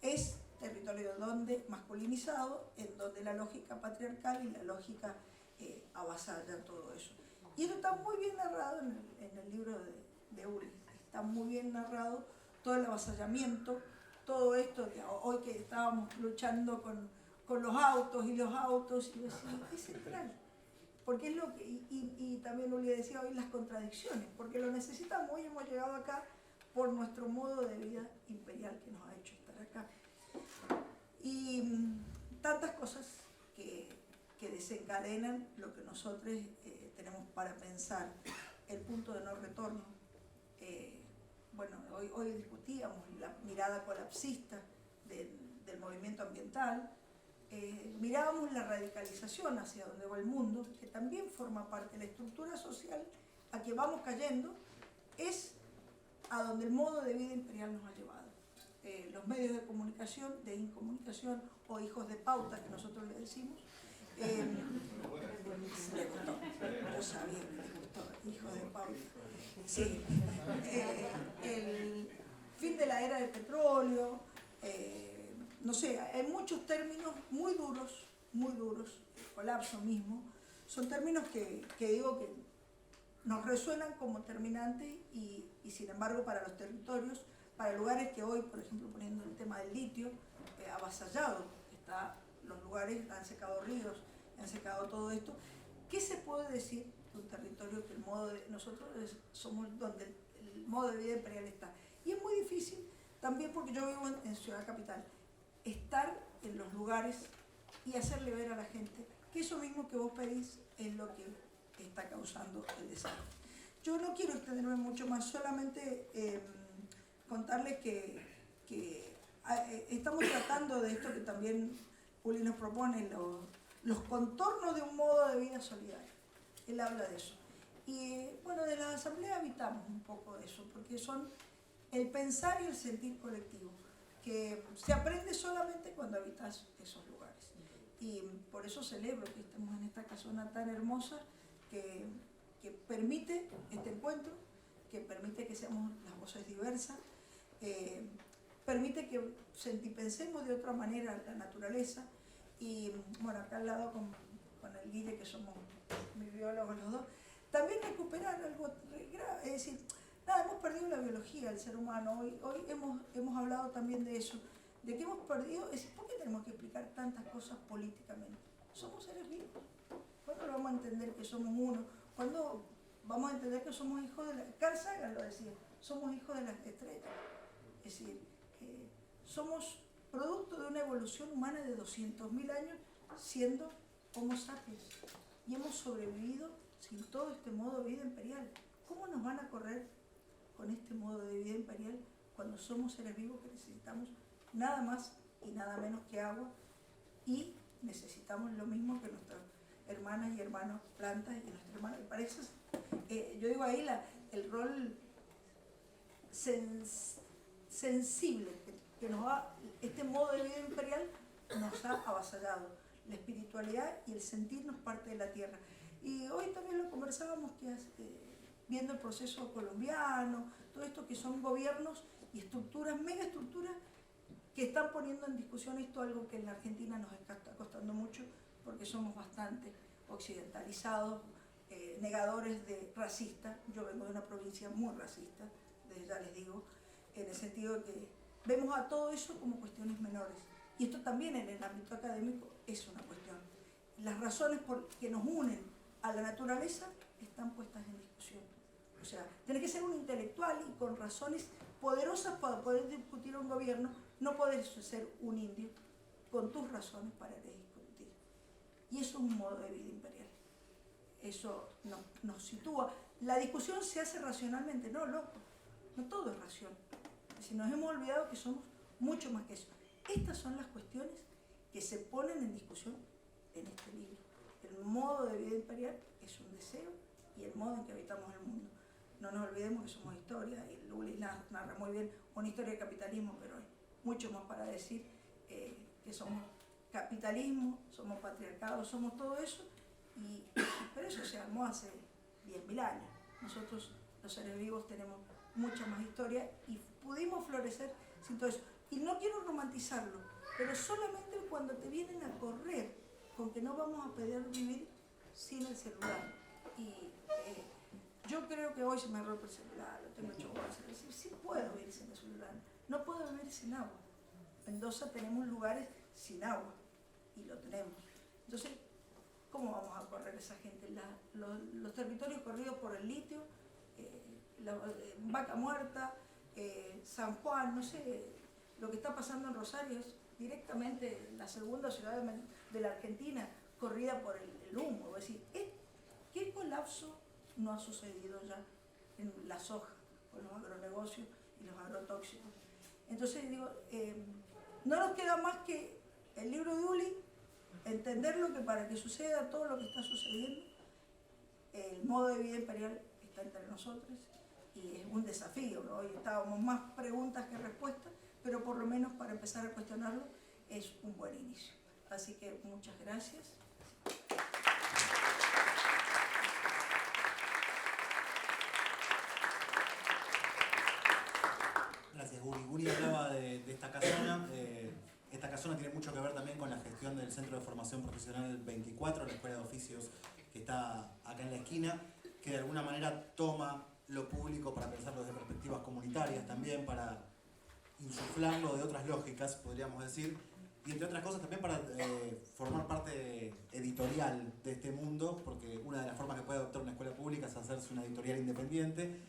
es territorio donde masculinizado, en donde la lógica patriarcal y la lógica avasalla todo eso. Y eso está muy bien narrado en el libro de Uli. Está muy bien narrado todo el avasallamiento, todo esto de hoy que estábamos luchando con los autos, y yo decía, es central. Porque es lo que, y también Uli decía hoy, las contradicciones, porque lo necesitamos. Hoy hemos llegado acá por nuestro modo de vida imperial que nos ha hecho estar acá. Y tantas cosas que desencadenan lo que nosotros tenemos para pensar, el punto de no retorno. Bueno, hoy discutíamos la mirada colapsista del movimiento ambiental, mirábamos la radicalización hacia donde va el mundo, que también forma parte de la estructura social a que vamos cayendo, es a donde el modo de vida imperial nos ha llevado. Los medios de comunicación, de incomunicación, o hijos de pauta, que nosotros le decimos, le gustó, yo sabía que le gustó, hijos de pauta. Sí, el fin de la era del petróleo, no sé, hay muchos términos muy duros, el colapso mismo, son términos que digo que nos resuenan como terminantes y sin embargo para los territorios, para lugares que hoy, por ejemplo, poniendo el tema del litio, avasallado, los lugares han secado ríos, han secado todo esto. ¿Qué se puede decir de un territorio que nosotros somos donde el modo de vida imperial está? Y es muy difícil también porque yo vivo en Ciudad Capital, estar en los lugares y hacerle ver a la gente que eso mismo que vos pedís es lo que está causando el desastre. Yo no quiero extenderme mucho más, solamente contarles que estamos tratando de esto que también Uli nos propone, los contornos de un modo de vida solidario. Él habla de eso. Y bueno, de la asamblea habitamos un poco de eso, porque son el pensar y el sentir colectivo, que se aprende solamente cuando habitas esos lugares. Y por eso celebro que estemos en esta casona tan hermosa, que permite este encuentro, que permite que seamos las voces diversas, permite que pensemos de otra manera la naturaleza. Y bueno, acá al lado con el Guille, que somos mis biólogos los dos, también recuperar algo grave, es decir, nada, hemos perdido la biología del ser humano. Hoy hemos hablado también de eso, de que hemos perdido, es decir, ¿por qué tenemos que explicar tantas cosas políticamente? Somos seres vivos. ¿Cuándo vamos a entender que somos uno? ¿Cuándo vamos a entender que somos hijos de la... Carl Sagan lo decía, somos hijos de las estrellas. Es decir, somos producto de una evolución humana de 200.000 años siendo Homo sapiens. Y hemos sobrevivido sin todo este modo de vida imperial. ¿Cómo nos van a correr con este modo de vida imperial cuando somos seres vivos que necesitamos nada más y nada menos que agua y necesitamos lo mismo que nuestras hermanas y hermanos plantas y nuestros hermanos? Y para eso, yo digo ahí el rol sensible que nos ha, este modo de vida imperial nos ha avasallado, la espiritualidad y el sentirnos parte de la tierra. Y hoy también lo conversábamos, viendo el proceso colombiano, todo esto que son gobiernos y estructuras, megaestructuras, que están poniendo en discusión esto, algo que en la Argentina nos está costando mucho, porque somos bastante occidentalizados, negadores de racistas. Yo vengo de una provincia muy racista, desde ya les digo, en el sentido de que vemos a todo eso como cuestiones menores. Y esto también en el ámbito académico es una cuestión. Las razones que nos unen a la naturaleza están puestas en discusión. O sea, tenés que ser un intelectual y con razones poderosas para poder discutir un gobierno, no podés ser un indio con tus razones para discutir. Y eso es un modo de vida imperial. Eso nos sitúa. La discusión se hace racionalmente, no, loco. No todo es ración. Si nos hemos olvidado que somos mucho más que eso. Estas son las cuestiones que se ponen en discusión en este libro. El modo de vida imperial es un deseo y el modo en que habitamos el mundo. No nos olvidemos que somos historia, y Luli narra muy bien una historia de capitalismo, pero hay mucho más para decir, que somos capitalismo, somos patriarcado, somos todo eso, pero eso se armó hace 10.000 años. Nosotros, los seres vivos, tenemos mucha más historia y pudimos florecer sin todo eso. y no quiero romantizarlo, pero solamente cuando te vienen a correr con que no vamos a poder vivir sin el celular. Y yo creo que hoy se me rompe el celular, lo tengo hecho bolsa, es decir, sí puedo vivir sin el celular, no puedo vivir sin agua. En Mendoza tenemos lugares sin agua, y lo tenemos. Entonces, ¿cómo vamos a correr esa gente? Los territorios corridos por el litio, Vaca Muerta, San Juan, no sé, lo que está pasando en Rosario es directamente la segunda ciudad de la Argentina corrida por el humo. Es decir, ¿qué colapso no ha sucedido ya en la soja, con los agronegocios y los agrotóxicos? Entonces digo, no nos queda más que el libro de Uli, entenderlo, que para que suceda todo lo que está sucediendo, el modo de vida imperial está entre nosotros y es un desafío, ¿no? Hoy estábamos más preguntas que respuestas, pero por lo menos para empezar a cuestionarlo es un buen inicio. Así que muchas gracias. Gracias, Uri. Uri hablaba de esta casona. Esta casona tiene mucho que ver también con la gestión del Centro de Formación Profesional 24, la Escuela de Oficios que está acá en la esquina, que de alguna manera toma lo público para pensarlo desde perspectivas comunitarias también, para insuflarlo de otras lógicas, podríamos decir, y entre otras cosas también para formar parte editorial de este mundo, porque una de las formas que puede adoptar una escuela pública es hacerse una editorial independiente,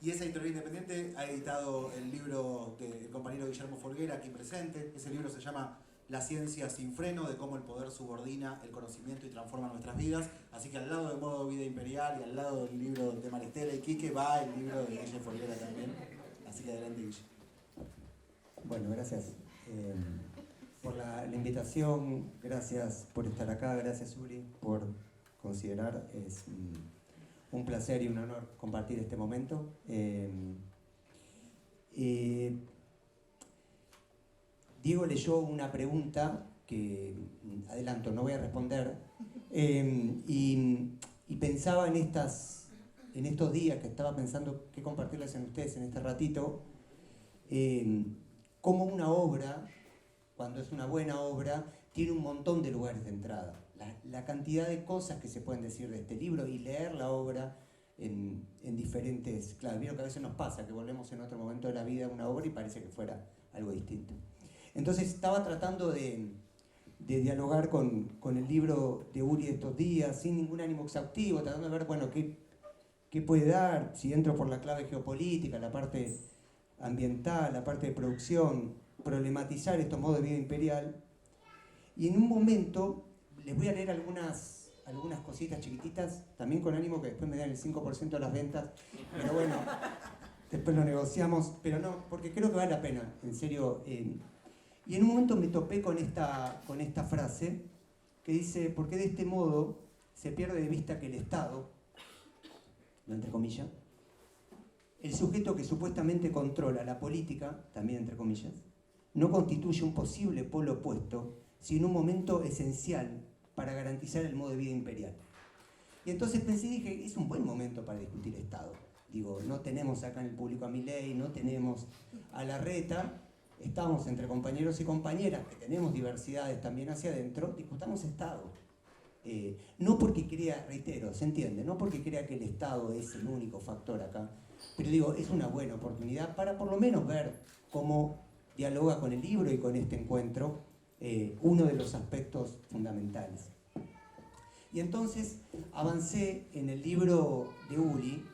y esa editorial independiente ha editado el libro del compañero Guillermo Folguera, aquí presente. Ese libro se llama La ciencia sin freno, de cómo el poder subordina el conocimiento y transforma nuestras vidas. Así que al lado de Modo Vida Imperial y al lado del libro de Maristela y Quique va el libro de Guillermo Folguera también. Así que adelante, Guille. Bueno, gracias por la invitación, gracias por estar acá, gracias Uri por considerar, es un placer y un honor compartir este momento. Diego leyó una pregunta que, adelanto, no voy a responder, y pensaba en estos días que estaba pensando qué compartirles en ustedes en este ratito, cómo una obra, cuando es una buena obra, tiene un montón de lugares de entrada. La cantidad de cosas que se pueden decir de este libro y leer la obra en diferentes... Claro, vieron que a veces nos pasa que volvemos en otro momento de la vida a una obra y parece que fuera algo distinto. Entonces estaba tratando de dialogar con el libro de Uri estos días, sin ningún ánimo exhaustivo, tratando de ver, bueno, qué puede dar, si entro por la clave geopolítica, la parte ambiental, la parte de producción, problematizar estos modos de vida imperial. Y en un momento les voy a leer algunas cositas chiquititas, también con ánimo que después me den el 5% de las ventas, pero bueno, después lo negociamos, pero no, porque creo que vale la pena, en serio. Y en un momento me topé con esta frase que dice, porque de este modo se pierde de vista que el Estado, lo entre comillas, el sujeto que supuestamente controla la política, también entre comillas, no constituye un posible polo opuesto, sino un momento esencial para garantizar el modo de vida imperial. Y entonces pensé y dije, es un buen momento para discutir Estado. Digo, no tenemos acá en el público a Milei, no tenemos a Larreta, estamos entre compañeros y compañeras, que tenemos diversidades también hacia adentro, discutamos Estado. No porque crea, reitero, se entiende, no porque crea que el Estado es el único factor acá, pero digo, es una buena oportunidad para por lo menos ver cómo dialoga con el libro y con este encuentro uno de los aspectos fundamentales. Y entonces avancé en el libro de Uri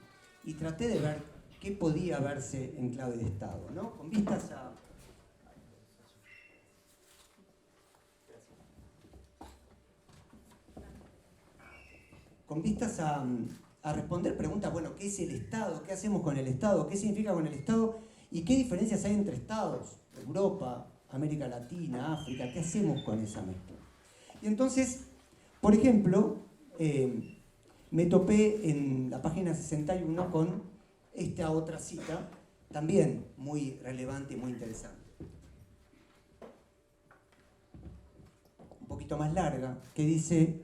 y traté de ver qué podía verse en clave de Estado, ¿no? Con vistas a responder preguntas, bueno, ¿qué es el Estado? ¿Qué hacemos con el Estado? ¿Qué significa con el Estado? ¿Y qué diferencias hay entre Estados? Europa, América Latina, África, ¿qué hacemos con esa mezcla? Y entonces, por ejemplo, me topé en la página 61 con esta otra cita, también muy relevante y muy interesante. Un poquito más larga, que dice,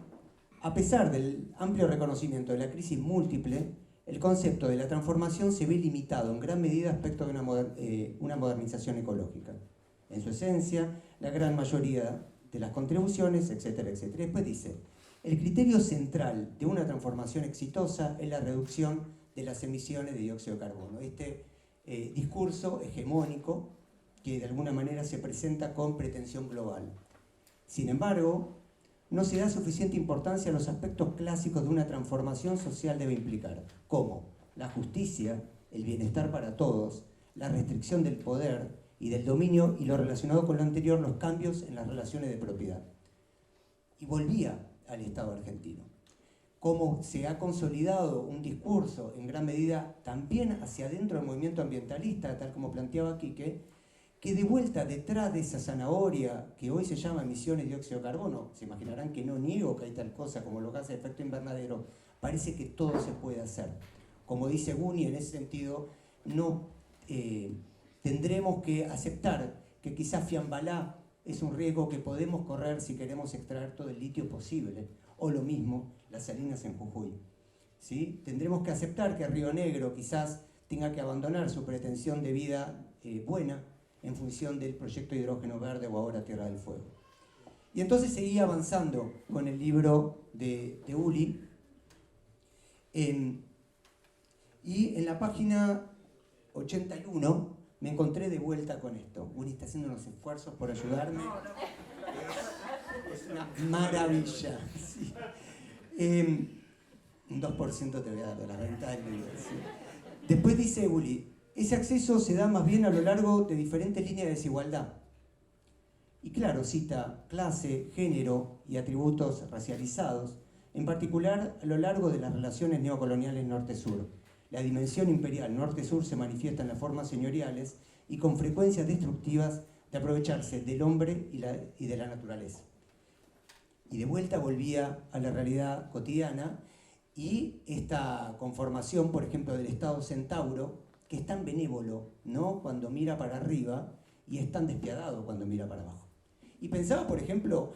a pesar del amplio reconocimiento de la crisis múltiple, el concepto de la transformación se ve limitado en gran medida a aspectos de una modernización ecológica. su esencia, la gran mayoría de las contribuciones, etcétera, etcétera. Después dice, el criterio central de una transformación exitosa es la reducción de las emisiones de dióxido de carbono. Este discurso hegemónico que de alguna manera se presenta con pretensión global. Sin embargo, no se da suficiente importancia a los aspectos clásicos de una transformación social debe implicar, como la justicia, el bienestar para todos, la restricción del poder y del dominio y lo relacionado con lo anterior, los cambios en las relaciones de propiedad. Y volvía al Estado argentino. Cómo se ha consolidado un discurso en gran medida también hacia adentro del movimiento ambientalista, tal como planteaba Quique, que de vuelta detrás de esa zanahoria que hoy se llama emisiones de dióxido de carbono, se imaginarán que no niego que hay tal cosa como lo que hace efecto invernadero, parece que todo se puede hacer. Como dice Guni, en ese sentido, no tendremos que aceptar que quizás Fiambalá es un riesgo que podemos correr si queremos extraer todo el litio posible, o lo mismo las salinas en Jujuy. ¿Sí? Tendremos que aceptar que Río Negro quizás tenga que abandonar su pretensión de vida buena en función del proyecto de hidrógeno verde o ahora Tierra del Fuego. Y entonces seguía avanzando con el libro de Uli, y en la página 81 me encontré de vuelta con esto. Uli está haciendo unos esfuerzos por ayudarme. Es una maravilla. Sí. Un 2% te voy a dar de la venta del libro. Sí. Después dice Uli, ese acceso se da más bien a lo largo de diferentes líneas de desigualdad. Y claro, cita clase, género y atributos racializados, en particular a lo largo de las relaciones neocoloniales norte-sur. La dimensión imperial norte-sur se manifiesta en las formas señoriales y con frecuencias destructivas de aprovecharse del hombre y de la naturaleza. Y de vuelta volvía a la realidad cotidiana y esta conformación, por ejemplo, del Estado centauro, que es tan benévolo, ¿no?, cuando mira para arriba y es tan despiadado cuando mira para abajo. Y pensaba, por ejemplo,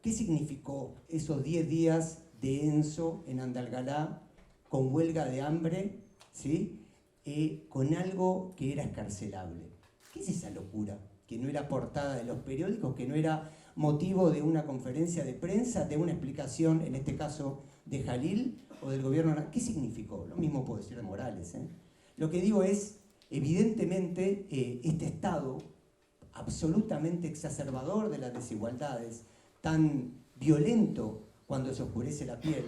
¿qué significó esos 10 días de Enzo en Andalgalá con huelga de hambre, ¿sí?, con algo que era escarcelable? ¿Qué es esa locura? Que no era portada de los periódicos, que no era motivo de una conferencia de prensa, de una explicación, en este caso de Jalil o del gobierno. ¿Qué significó? Lo mismo puedo decir de Morales, ¿eh? Lo que digo es, evidentemente, este estado absolutamente exacerbador de las desigualdades, tan violento cuando se oscurece la piel,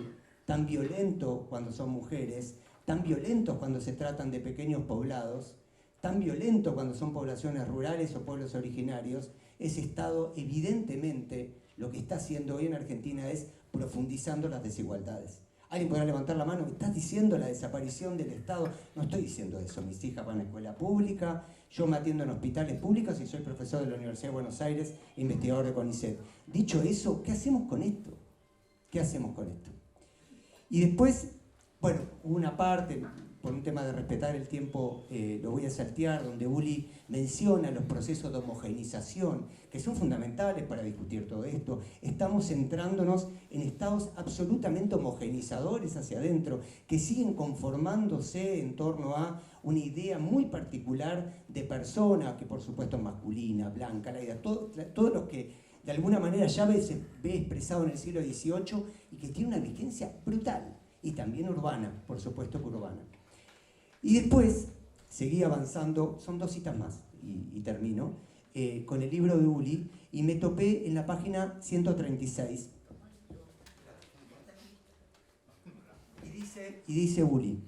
tan violento cuando son mujeres, tan violento cuando se tratan de pequeños poblados, tan violento cuando son poblaciones rurales o pueblos originarios, ese estado evidentemente lo que está haciendo hoy en Argentina es profundizando las desigualdades. Alguien podrá levantar la mano, ¿me estás diciendo la desaparición del Estado? No estoy diciendo eso, mis hijas van a escuela pública, yo me atiendo en hospitales públicos y soy profesor de la Universidad de Buenos Aires, investigador de CONICET. Dicho eso, ¿qué hacemos con esto? ¿Qué hacemos con esto? Y después, bueno, hubo una parte, por un tema de respetar el tiempo, lo voy a saltear, donde Uli menciona los procesos de homogeneización, que son fundamentales para discutir todo esto. Estamos centrándonos en estados absolutamente homogeneizadores hacia adentro, que siguen conformándose en torno a una idea muy particular de persona, que por supuesto es masculina, blanca, la idea, todo lo que de alguna manera ya se ve expresado en el siglo XVIII y que tiene una vigencia brutal, y también urbana, por supuesto que urbana. Y después seguí avanzando, son 2 citas más y termino, con el libro de Uli, y me topé en la página 136. Y dice Uli,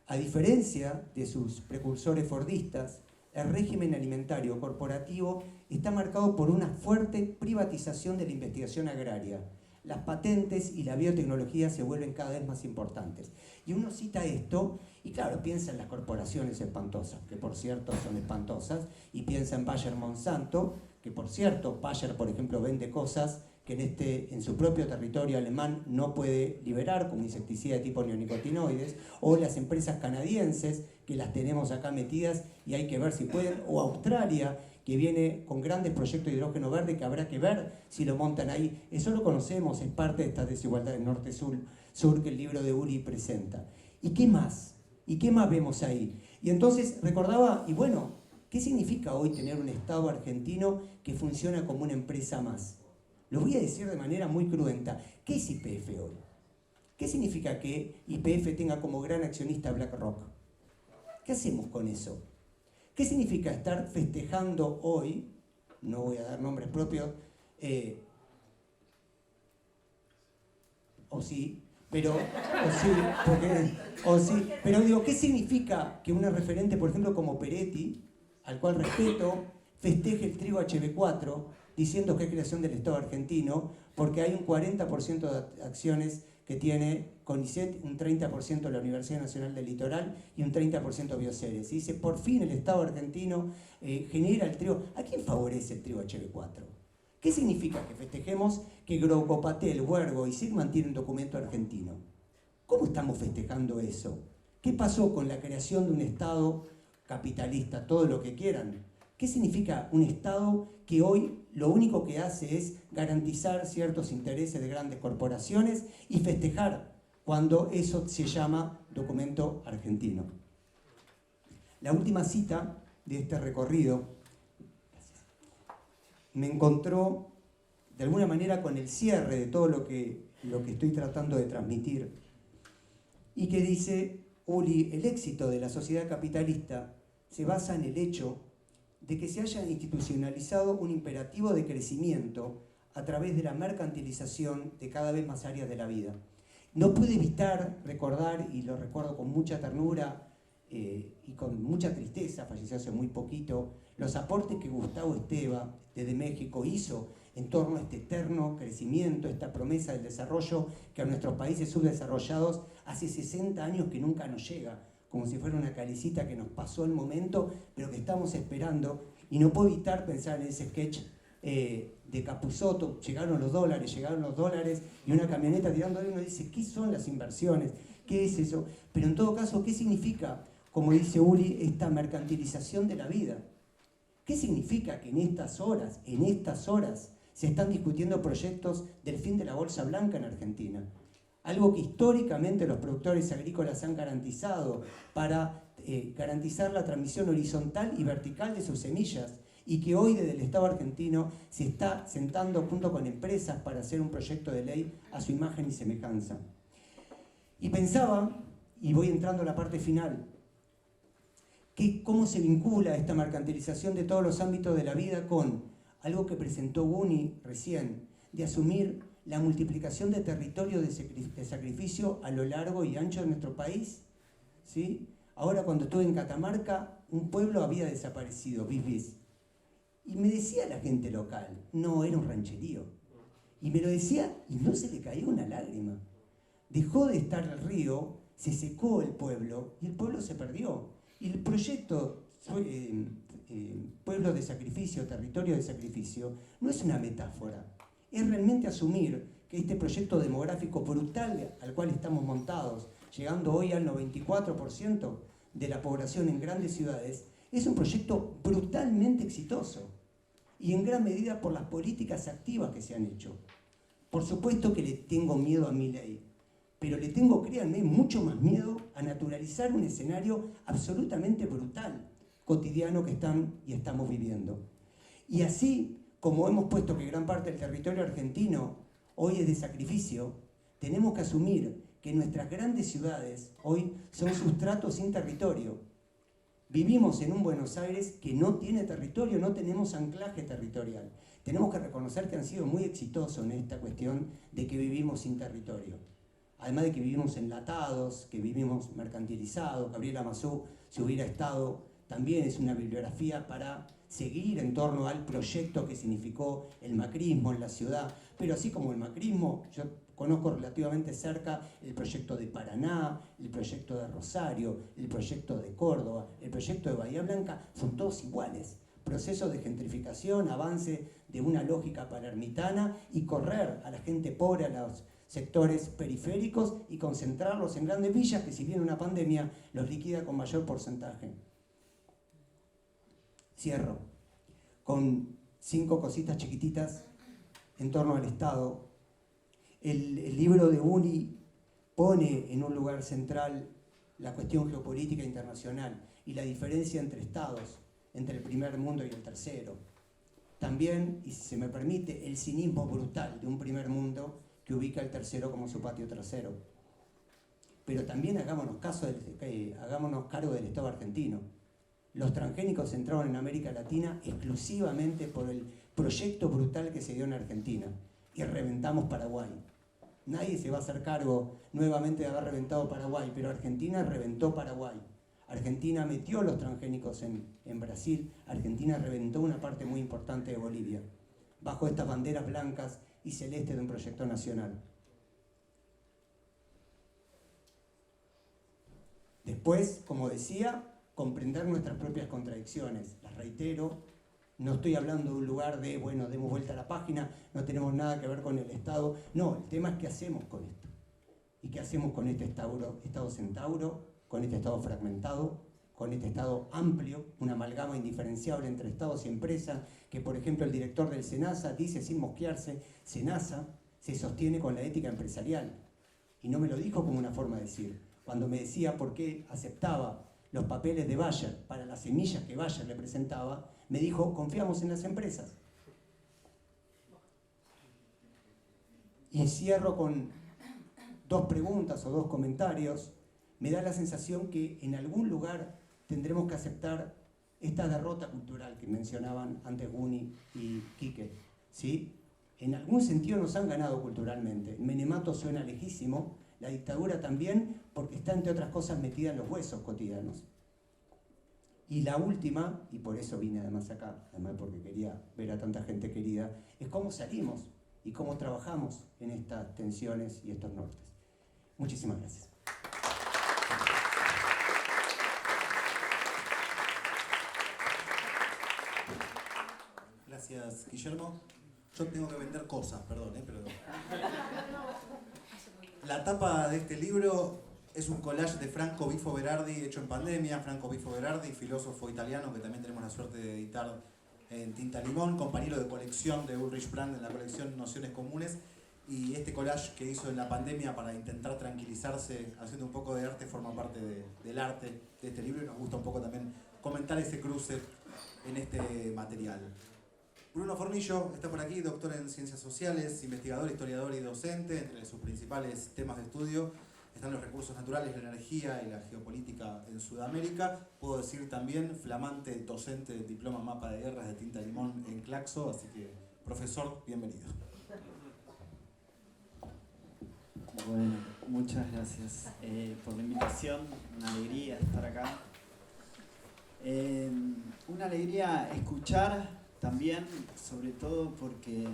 a diferencia de sus precursores fordistas, el régimen alimentario corporativo está marcado por una fuerte privatización de la investigación agraria. Las patentes y la biotecnología se vuelven cada vez más importantes. Y uno cita esto, y claro, piensa en las corporaciones espantosas, que por cierto son espantosas, y piensa en Bayer Monsanto, que por cierto, Bayer, por ejemplo, vende cosas que en su propio territorio alemán no puede liberar, como insecticida de tipo neonicotinoides, o las empresas canadienses, que las tenemos acá metidas y hay que ver si pueden, o Australia, que viene con grandes proyectos de hidrógeno verde que habrá que ver si lo montan ahí. Eso lo conocemos, es parte de estas desigualdades norte-sur que el libro de Uli presenta. ¿Y qué más? ¿Y qué más vemos ahí? Y entonces recordaba, y bueno, ¿Qué significa hoy tener un Estado argentino que funciona como una empresa más? Lo voy a decir de manera muy cruenta. ¿Qué es YPF hoy? ¿Qué significa que YPF tenga como gran accionista BlackRock? ¿Qué hacemos con eso? ¿Qué significa estar festejando hoy? No voy a dar nombres propios, pero digo, ¿qué significa que una referente, por ejemplo, como Peretti, al cual respeto, festeje el trigo HB4 diciendo que es creación del Estado argentino, porque hay un 40% de acciones que tiene CONICET, un 30% la Universidad Nacional del Litoral y un 30% Bioceres? Y dice, por fin el Estado argentino genera el trigo. ¿A quién favorece el trigo HB4? ¿Qué significa que festejemos que Grocopatel, Huergo y Sigman tienen documento argentino? ¿Cómo estamos festejando eso? ¿Qué pasó con la creación de un Estado capitalista, todo lo que quieran? ¿Qué significa un Estado que hoy lo único que hace es garantizar ciertos intereses de grandes corporaciones y festejar cuando eso se llama documento argentino? La última cita de este recorrido me encontró de alguna manera con el cierre de todo lo que estoy tratando de transmitir, y que dice, Uli, el éxito de la sociedad capitalista se basa en el hecho de que se haya institucionalizado un imperativo de crecimiento a través de la mercantilización de cada vez más áreas de la vida. No puedo evitar recordar, y lo recuerdo con mucha ternura y con mucha tristeza, falleció hace muy poquito, los aportes que Gustavo Esteva desde México hizo en torno a este eterno crecimiento, esta promesa del desarrollo que a nuestros países subdesarrollados hace 60 años que nunca nos llega, como si fuera una calicita que nos pasó el momento, pero que estamos esperando. Y no puedo evitar pensar en ese sketch de Capusotto, llegaron los dólares, y una camioneta tirando, y uno dice, ¿qué son las inversiones? ¿Qué es eso? Pero en todo caso, ¿qué significa, como dice Uli, esta mercantilización de la vida? ¿Qué significa que en estas horas, se están discutiendo proyectos del fin de la bolsa blanca en Argentina? Algo que históricamente los productores agrícolas han garantizado para garantizar la transmisión horizontal y vertical de sus semillas, y que hoy desde el Estado argentino se está sentando junto con empresas para hacer un proyecto de ley a su imagen y semejanza. Y pensaba, y voy entrando a la parte final, que cómo se vincula esta mercantilización de todos los ámbitos de la vida con algo que presentó Buni recién, de asumir la multiplicación de territorio de sacrificio a lo largo y ancho de nuestro país. ¿Sí? Ahora, cuando estuve en Catamarca, un pueblo había desaparecido, Bis. Y me decía la gente local, no, era un rancherío. Y me lo decía y no se le caía una lágrima. Dejó de estar el río, se secó el pueblo y el pueblo se perdió. Y el proyecto Pueblo de Sacrificio, Territorio de Sacrificio, no es una metáfora. Es realmente asumir que este proyecto demográfico brutal al cual estamos montados, llegando hoy al 94% de la población en grandes ciudades, es un proyecto brutalmente exitoso. Y en gran medida por las políticas activas que se han hecho. Por supuesto que le tengo miedo a Milei, pero le tengo, créanme, mucho más miedo a naturalizar un escenario absolutamente brutal, cotidiano que están y estamos viviendo. Y así, como hemos puesto que gran parte del territorio argentino hoy es de sacrificio, tenemos que asumir que nuestras grandes ciudades hoy son sustratos sin territorio. Vivimos en un Buenos Aires que no tiene territorio, no tenemos anclaje territorial. Tenemos que reconocer que han sido muy exitosos en esta cuestión de que vivimos sin territorio. Además de que vivimos enlatados, que vivimos mercantilizados. Gabriela Mazú, si hubiera estado, también es una bibliografía para seguir en torno al proyecto que significó el macrismo en la ciudad. Pero así como el macrismo, yo conozco relativamente cerca el proyecto de Paraná, el proyecto de Rosario, el proyecto de Córdoba, el proyecto de Bahía Blanca, son todos iguales. Procesos de gentrificación, avance de una lógica palermitana y correr a la gente pobre, a los sectores periféricos y concentrarlos en grandes villas que, si viene una pandemia, los liquida con mayor porcentaje. Cierro con 5 cositas chiquititas en torno al Estado. El libro de Uni pone en un lugar central la cuestión geopolítica internacional y la diferencia entre estados. entre el primer mundo y el tercero. También, y si se me permite, el cinismo brutal de un primer mundo que ubica el tercero como su patio trasero. Pero también hagámonos cargo del Estado argentino. Los transgénicos entraron en América Latina exclusivamente por el proyecto brutal que se dio en Argentina. Y reventamos Paraguay. Nadie se va a hacer cargo nuevamente de haber reventado Paraguay, pero Argentina reventó Paraguay. Argentina metió los transgénicos en Brasil. Argentina reventó una parte muy importante de Bolivia, bajo estas banderas blancas y celestes de un proyecto nacional. Después, como decía, comprender nuestras propias contradicciones. Las reitero, no estoy hablando de un lugar de, bueno, demos vuelta a la página, no tenemos nada que ver con el Estado. No, el tema es qué hacemos con esto. ¿Y qué hacemos con este Estado centauro, con este Estado fragmentado, con este Estado amplio, una amalgama indiferenciable entre Estados y empresas, que por ejemplo el director del SENASA dice sin mosquearse, SENASA se sostiene con la ética empresarial. Y no me lo dijo como una forma de decir. Cuando me decía por qué aceptaba los papeles de Bayer para las semillas que Bayer le presentaba, me dijo, confiamos en las empresas. Y cierro con dos preguntas o dos comentarios. Me da la sensación que en algún lugar tendremos que aceptar esta derrota cultural que mencionaban antes Guni y Quique, ¿sí? En algún sentido nos han ganado culturalmente. El menemato suena lejísimo, la dictadura también, porque está entre otras cosas metida en los huesos cotidianos. Y la última, y por eso vine además acá, además porque quería ver a tanta gente querida, es cómo salimos y cómo trabajamos en estas tensiones y estos nortes. Muchísimas gracias. Gracias, Guillermo. Yo tengo que vender cosas, perdón, pero... La tapa de este libro es un collage de Franco Bifo Berardi hecho en pandemia. Franco Bifo Berardi, filósofo italiano que también tenemos la suerte de editar en Tinta Limón, compañero de colección de Ulrich Brand en la colección Nociones Comunes. Y este collage que hizo en la pandemia para intentar tranquilizarse haciendo un poco de arte forma parte del arte de este libro, y nos gusta un poco también comentar ese cruce en este material. Bruno Fornillo está por aquí, doctor en Ciencias Sociales, investigador, historiador y docente. Entre sus principales temas de estudio están los recursos naturales, la energía y la geopolítica en Sudamérica. Puedo decir también flamante docente del diploma Mapa de Guerras de Tinta Limón en Claxo, así que, profesor, bienvenido. Bueno, muchas gracias por la invitación, una alegría estar acá. Una alegría escuchar también, sobre todo porque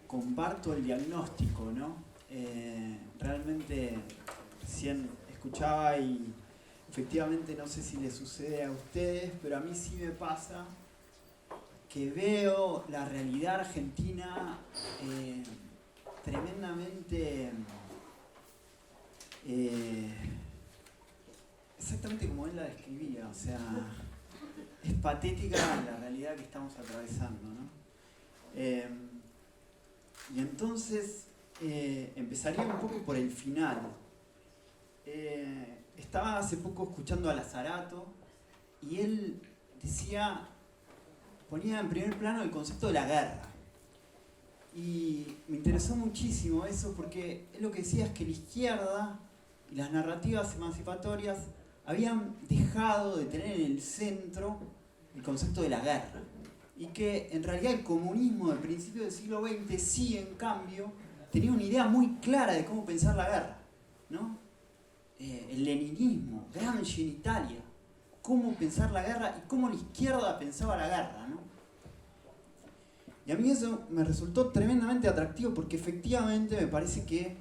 comparto el diagnóstico, ¿no? Realmente recién escuchaba y efectivamente no sé si les sucede a ustedes, pero a mí sí me pasa que veo la realidad argentina tremendamente exactamente como él la describía, o sea, es patética la realidad que estamos atravesando, ¿no? Y entonces empezaría un poco por el final. Estaba hace poco escuchando a Lazzarato y él decía, ponía en primer plano el concepto de la guerra. Y me interesó muchísimo eso porque él lo que decía es que la izquierda y las narrativas emancipatorias habían dejado de tener en el centro el concepto de la guerra. Y que en realidad el comunismo del principio del siglo XX sí, en cambio, tenía una idea muy clara de cómo pensar la guerra, ¿no? El leninismo, Gramsci en Italia, cómo pensar la guerra y cómo la izquierda pensaba la guerra, ¿no? Y a mí eso me resultó tremendamente atractivo porque efectivamente me parece que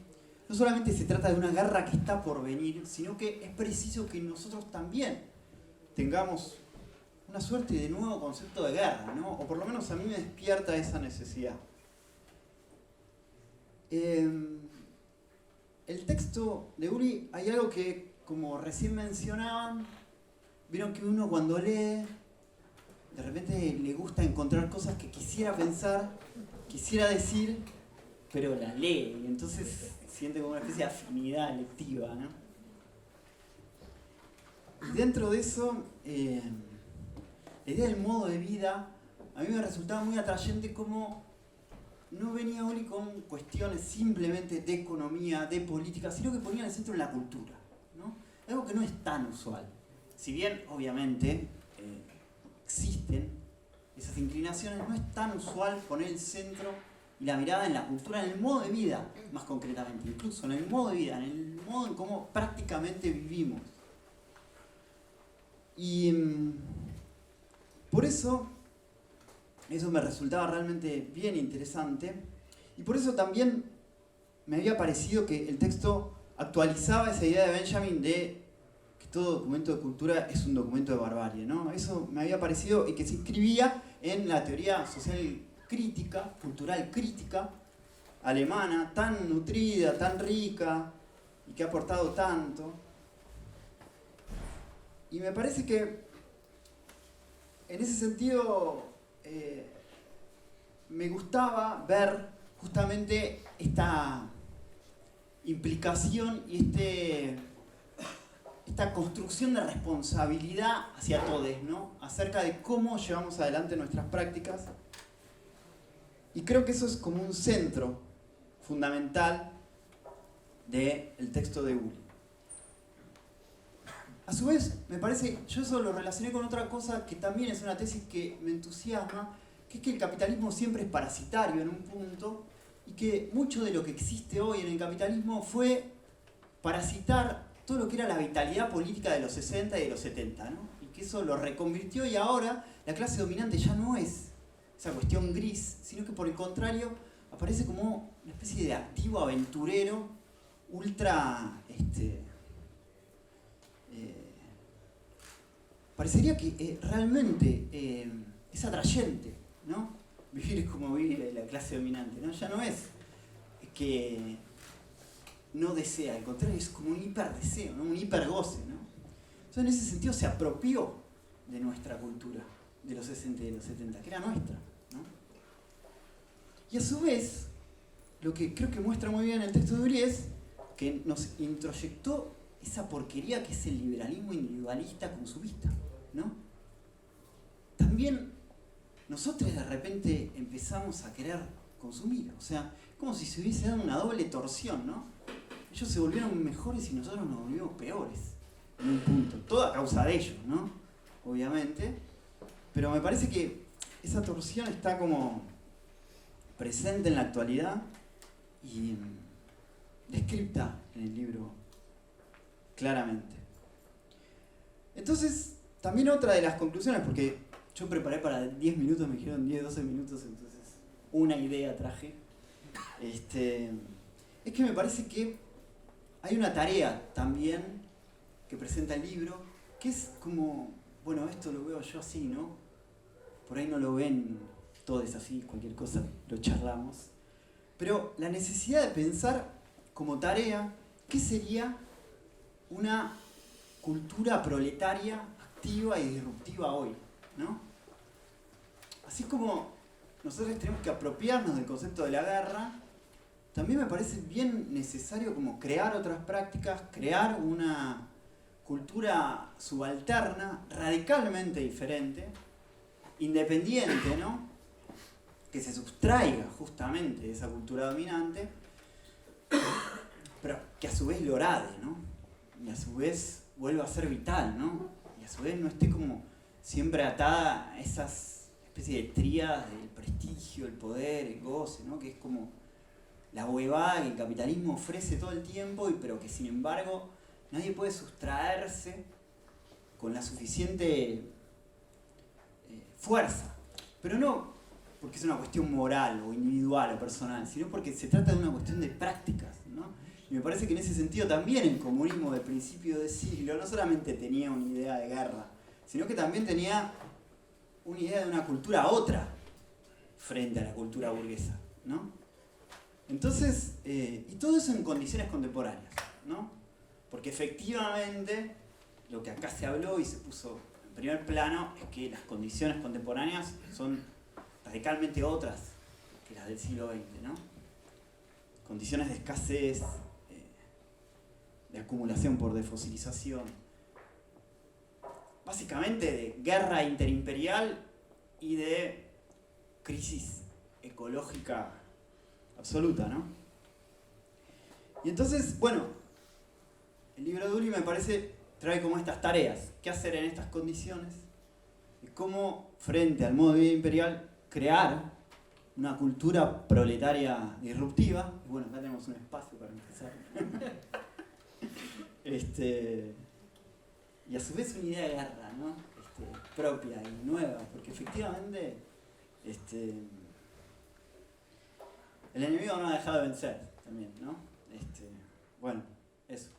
no solamente se trata de una guerra que está por venir, sino que es preciso que nosotros también tengamos una suerte de nuevo concepto de guerra, ¿no? O por lo menos a mí me despierta esa necesidad. El texto de Uri, hay algo que, como recién mencionaban, vieron que uno cuando lee, de repente le gusta encontrar cosas que quisiera pensar, quisiera decir, pero la lee, y entonces siente como una especie de afinidad lectiva, ¿no? Y dentro de eso, la idea del modo de vida, a mí me resultaba muy atrayente como no venía Uli con cuestiones simplemente de economía, de política, sino que ponía en el centro la cultura, ¿no? Algo que no es tan usual. Si bien, obviamente, existen esas inclinaciones, no es tan usual poner el centro y la mirada en la cultura, en el modo de vida, más concretamente, incluso en el modo de vida, en el modo en cómo prácticamente vivimos. Y por eso me resultaba realmente bien interesante, y por eso también me había parecido que el texto actualizaba esa idea de Benjamin de que todo documento de cultura es un documento de barbarie, ¿no? Eso me había parecido, y que se inscribía en la teoría social crítica, cultural crítica, alemana, tan nutrida, tan rica, y que ha aportado tanto. Y me parece que en ese sentido me gustaba ver justamente esta implicación y esta construcción de responsabilidad hacia todos, ¿no? Acerca de cómo llevamos adelante nuestras prácticas. Y creo que eso es como un centro fundamental del texto de Uli. A su vez, me parece, yo eso lo relacioné con otra cosa que también es una tesis que me entusiasma, que es que el capitalismo siempre es parasitario en un punto, y que mucho de lo que existe hoy en el capitalismo fue parasitar todo lo que era la vitalidad política de los 60 y de los 70, ¿no? Y que eso lo reconvirtió, y ahora la clase dominante ya no es esa cuestión gris, sino que por el contrario aparece como una especie de activo aventurero ultra... parecería que realmente es atrayente, ¿no? Vivir como vive la clase dominante, ¿no? Ya no es que no desea, al contrario, es como un hiperdeseo, ¿no? Un hipergoce, ¿no? Entonces, en ese sentido se apropió de nuestra cultura, de los 60 y de los 70, que era nuestra, ¿no? Y a su vez, lo que creo que muestra muy bien el texto de Uri es que nos introyectó esa porquería que es el liberalismo individualista consumista, ¿no? También nosotros de repente empezamos a querer consumir, o sea, como si se hubiese dado una doble torsión, ¿no? Ellos se volvieron mejores y nosotros nos volvimos peores, en un punto, todo a causa de ellos, ¿no? Obviamente, pero me parece que esa torsión está como presente en la actualidad y descripta en el libro claramente. Entonces, también otra de las conclusiones, porque yo preparé para 10 minutos, me dijeron 10, 12 minutos, entonces una idea traje. Es que me parece que hay una tarea también que presenta el libro, que es como, bueno, esto lo veo yo así, ¿no? Por ahí no lo ven todos así, cualquier cosa lo charlamos. Pero la necesidad de pensar como tarea, ¿qué sería una cultura proletaria activa y disruptiva hoy, ¿no? Así como nosotros tenemos que apropiarnos del concepto de la guerra, también me parece bien necesario como crear otras prácticas, crear una cultura subalterna, radicalmente diferente, independiente, ¿no? Que se sustraiga justamente de esa cultura dominante, pero que a su vez lo rade, ¿no? Y a su vez vuelva a ser vital, ¿no? Y a su vez no esté como siempre atada a esas especies de tríadas del prestigio, el poder, el goce, ¿no? Que es como la huevada que el capitalismo ofrece todo el tiempo, pero que sin embargo nadie puede sustraerse con la suficiente fuerza. Pero no porque es una cuestión moral o individual o personal, sino porque se trata de una cuestión de prácticas, ¿no? Y me parece que en ese sentido también el comunismo de principio de siglo no solamente tenía una idea de guerra, sino que también tenía una idea de una cultura otra frente a la cultura burguesa, ¿no? Entonces, y todo eso en condiciones contemporáneas, ¿no? Porque efectivamente lo que acá se habló y se puso en primer plano es que las condiciones contemporáneas son radicalmente otras que las del siglo XX, ¿no? Condiciones de escasez, de acumulación por defosilización. básicamente de guerra interimperial y de crisis ecológica absoluta, ¿no? Y entonces, bueno, el libro de Uli me parece trae como estas tareas, qué hacer en estas condiciones y cómo frente al modo de vida imperial crear una cultura proletaria disruptiva. Y bueno, acá tenemos un espacio para empezar. Y a su vez una idea de guerra, ¿no? Propia y nueva, porque efectivamente el enemigo no ha dejado de vencer también, ¿no? Bueno, eso.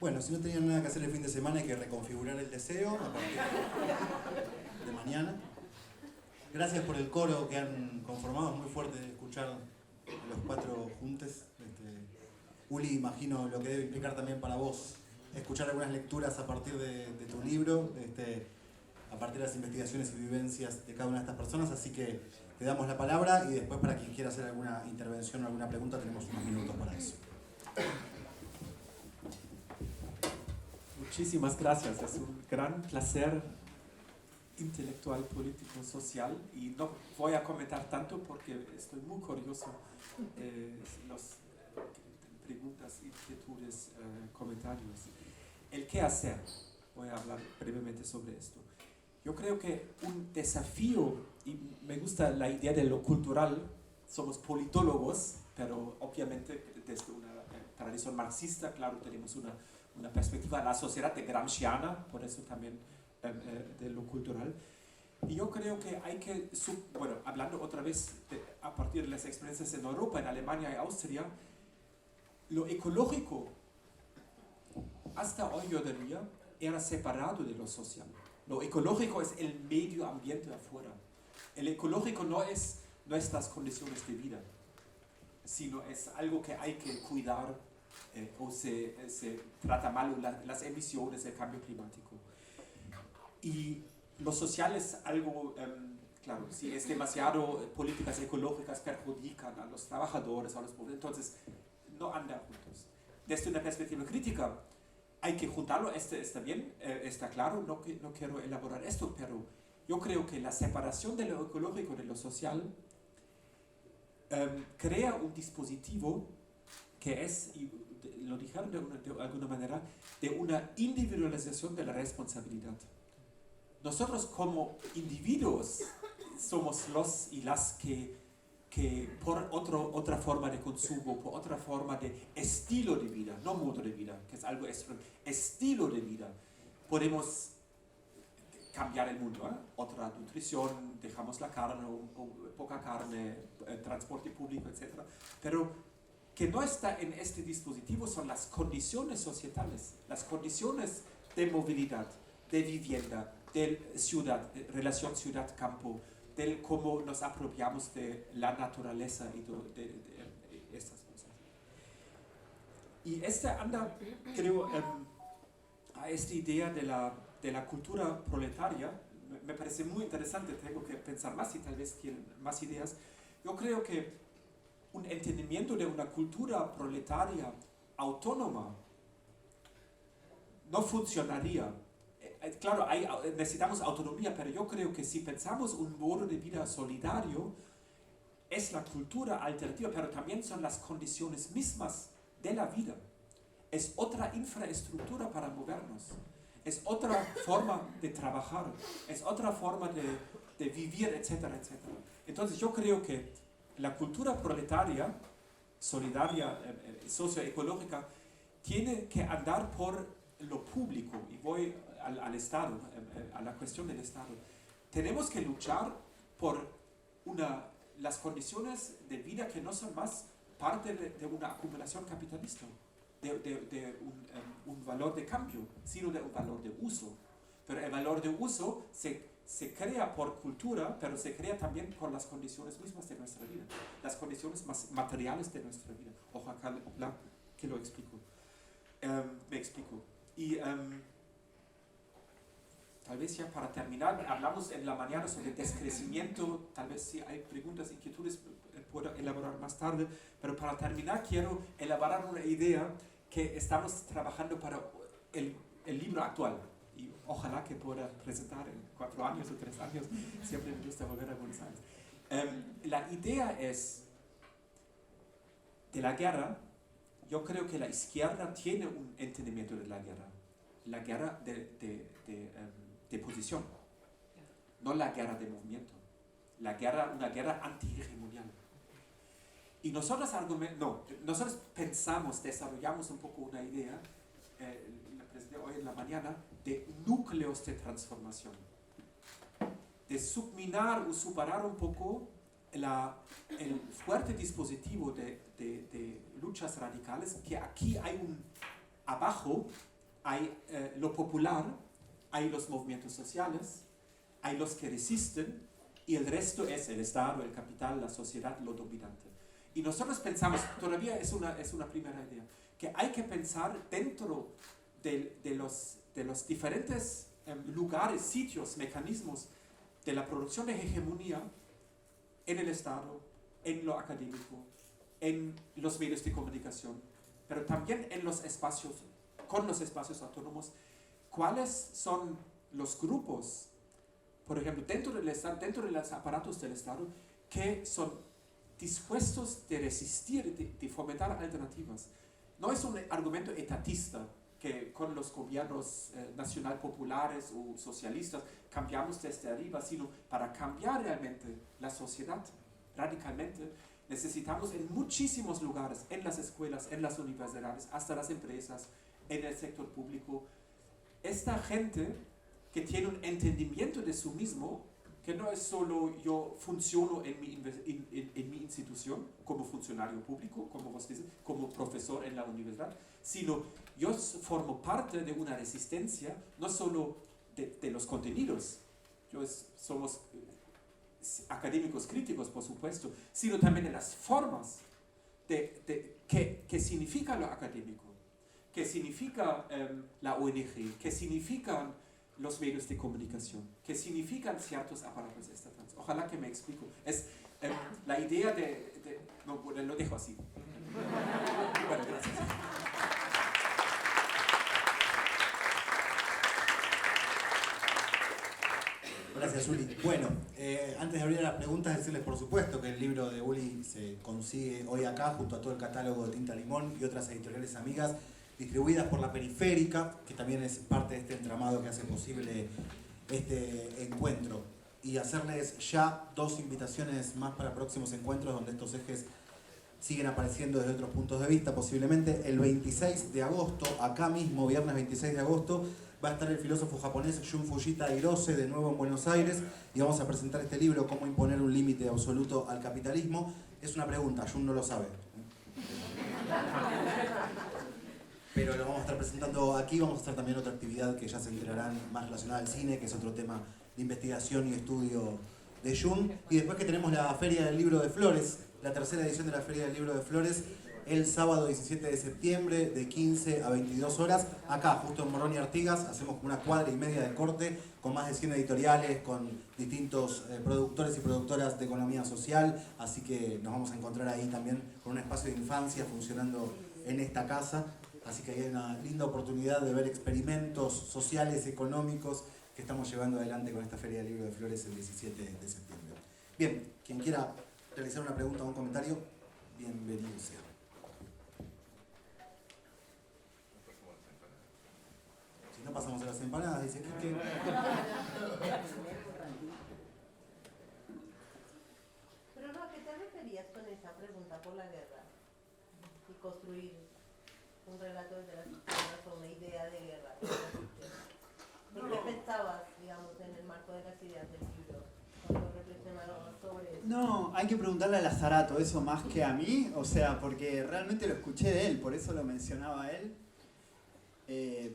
Bueno, si no tenían nada que hacer el fin de semana, hay que reconfigurar el deseo a partir de mañana. Gracias por el coro que han conformado, es muy fuerte escuchar los cuatro juntos. Uli, imagino lo que debe implicar también para vos escuchar algunas lecturas a partir de tu libro, a partir de las investigaciones y vivencias de cada una de estas personas, así que te damos la palabra y después para quien quiera hacer alguna intervención o alguna pregunta tenemos unos minutos para eso. Muchísimas gracias, es un gran placer intelectual, político, social, y no voy a comentar tanto porque estoy muy curioso de las preguntas, inquietudes, comentarios. El qué hacer, voy a hablar brevemente sobre esto. Yo creo que un desafío, y me gusta la idea de lo cultural, somos politólogos, pero obviamente desde una tradición marxista, claro, tenemos una perspectiva de la sociedad de Gramsciana, por eso también de lo cultural. Y yo creo que hay que, bueno, hablando otra vez a partir de las experiencias en Europa, en Alemania y Austria, lo ecológico hasta hoy yo diría era separado de lo social. Lo ecológico es el medio ambiente afuera. El ecológico no es nuestras condiciones de vida, sino es algo que hay que cuidar o se trata mal las emisiones, el cambio climático. Y lo social es algo, claro, si es demasiado políticas ecológicas perjudican a los trabajadores, a los pobres, entonces no andan juntos. Desde una perspectiva crítica hay que juntarlo, está bien, está claro, no quiero elaborar esto, pero yo creo que la separación de lo ecológico de lo social crea un dispositivo que es, y lo dijeron de alguna manera, de una individualización de la responsabilidad. Nosotros como individuos somos los y las que por otra forma de consumo, por otra forma de estilo de vida, no modo de vida, que es algo extremo, estilo de vida, podemos cambiar el mundo, otra nutrición, dejamos la carne o poca carne, transporte público, etc. Pero que no está en este dispositivo son las condiciones societales, las condiciones de movilidad, de vivienda, de ciudad, de relación ciudad-campo, del cómo nos apropiamos de la naturaleza y de estas cosas. Y anda, creo, a esta idea de la cultura proletaria, me parece muy interesante, tengo que pensar más y tal vez tienen más ideas. Yo creo que un entendimiento de una cultura proletaria autónoma no funcionaría. Claro, necesitamos autonomía, pero yo creo que si pensamos un modo de vida solidario, es la cultura alternativa, pero también son las condiciones mismas de la vida. Es otra infraestructura para movernos, es otra forma de trabajar, es otra forma de vivir, etcétera, etcétera. Entonces yo creo que la cultura proletaria, solidaria, socioecológica, tiene que andar por lo público, y voy al Estado, a la cuestión del Estado. Tenemos que luchar por las condiciones de vida que no son más parte de una acumulación capitalista, de un valor de cambio, sino de un valor de uso. Pero el valor de uso se crea por cultura, pero se crea también por las condiciones mismas de nuestra vida, las condiciones más materiales de nuestra vida. Ojalá que lo explico. Me explico. Y tal tal vez ya para terminar, hablamos en la mañana sobre descrecimiento, tal vez si hay preguntas, inquietudes, puedo elaborar más tarde, pero para terminar quiero elaborar una idea que estamos trabajando para el libro actual. Y ojalá que pueda presentar en 4 años o 3 años, siempre me gusta volver a Buenos Aires. La idea es, de la guerra, yo creo que la izquierda tiene un entendimiento de la guerra de posición, no la guerra de movimiento, una guerra antihegemonial. Y nosotros pensamos, desarrollamos un poco una idea, la presenté hoy en la mañana, de núcleos de transformación, de subminar o superar un poco el fuerte dispositivo de luchas radicales, que aquí hay abajo hay lo popular, hay los movimientos sociales, hay los que resisten, y el resto es el Estado, el capital, la sociedad, lo dominante. Y nosotros pensamos, todavía es una primera idea, que hay que pensar dentro de los diferentes lugares, sitios, mecanismos de la producción de hegemonía en el Estado, en lo académico, en los medios de comunicación, pero también en los espacios, con los espacios autónomos, cuáles son los grupos, por ejemplo, dentro de los aparatos del Estado, que son dispuestos de resistir, de fomentar alternativas. No es un argumento etatista, que con los gobiernos nacional populares o socialistas cambiamos desde arriba, sino para cambiar realmente la sociedad radicalmente, necesitamos en muchísimos lugares, en las escuelas, en las universidades, hasta las empresas, en el sector público, esta gente que tiene un entendimiento de sí mismo, que no es solo yo funciono en mi institución como funcionario público, como vos dices, como profesor en la universidad, sino yo formo parte de una resistencia, no solo de los contenidos, somos académicos críticos, por supuesto, sino también de las formas que significa lo académico, que significa la ONG, que significan los medios de comunicación, que significan ciertos aparatos estatales. Ojalá que me explico. Es la idea no, bueno, lo dejo así. Bueno, gracias. Gracias, Uli. Bueno, antes de abrir las preguntas, decirles por supuesto que el libro de Uli se consigue hoy acá, junto a todo el catálogo de Tinta Limón y otras editoriales amigas, distribuidas por La Periférica, que también es parte de este entramado que hace posible este encuentro. Y hacerles ya 2 invitaciones más para próximos encuentros, donde estos ejes siguen apareciendo desde otros puntos de vista, posiblemente. El 26 de agosto, acá mismo, viernes 26 de agosto, va a estar el filósofo japonés Jun Fujita Hirose de nuevo en Buenos Aires, y vamos a presentar este libro, Cómo imponer un límite absoluto al capitalismo. Es una pregunta, Jun no lo sabe, pero lo vamos a estar presentando aquí. Vamos a estar también otra actividad que ya se enterarán, más relacionada al cine, que es otro tema de investigación y estudio de Jun. Y después que tenemos la Feria del Libro de Flores, la 3ª edición de la Feria del Libro de Flores, el sábado 17 de septiembre de 15 a 22 horas, acá justo en Morón y Artigas. Hacemos como una cuadra y media de corte, con más de 100 editoriales, con distintos productores y productoras de economía social, así que nos vamos a encontrar ahí también con un espacio de infancia funcionando en esta casa. Así que hay una linda oportunidad de ver experimentos sociales, económicos, que estamos llevando adelante con esta Feria del Libro de Flores el 17 de septiembre. Bien, quien quiera realizar una pregunta o un comentario, bienvenido sea. Si no, pasamos a las empanadas, dice Quique. Pero no, ¿a qué te referías con esa pregunta por la guerra? Y construir un relato desde las izquierdas o una idea de guerra. ¿Por qué pensabas, digamos, en el marco de las ideas del libro, cuando reflexionabas sobre eso? No, hay que preguntarle a Lazarato eso más que a mí, o sea, porque realmente lo escuché de él, por eso lo mencionaba él,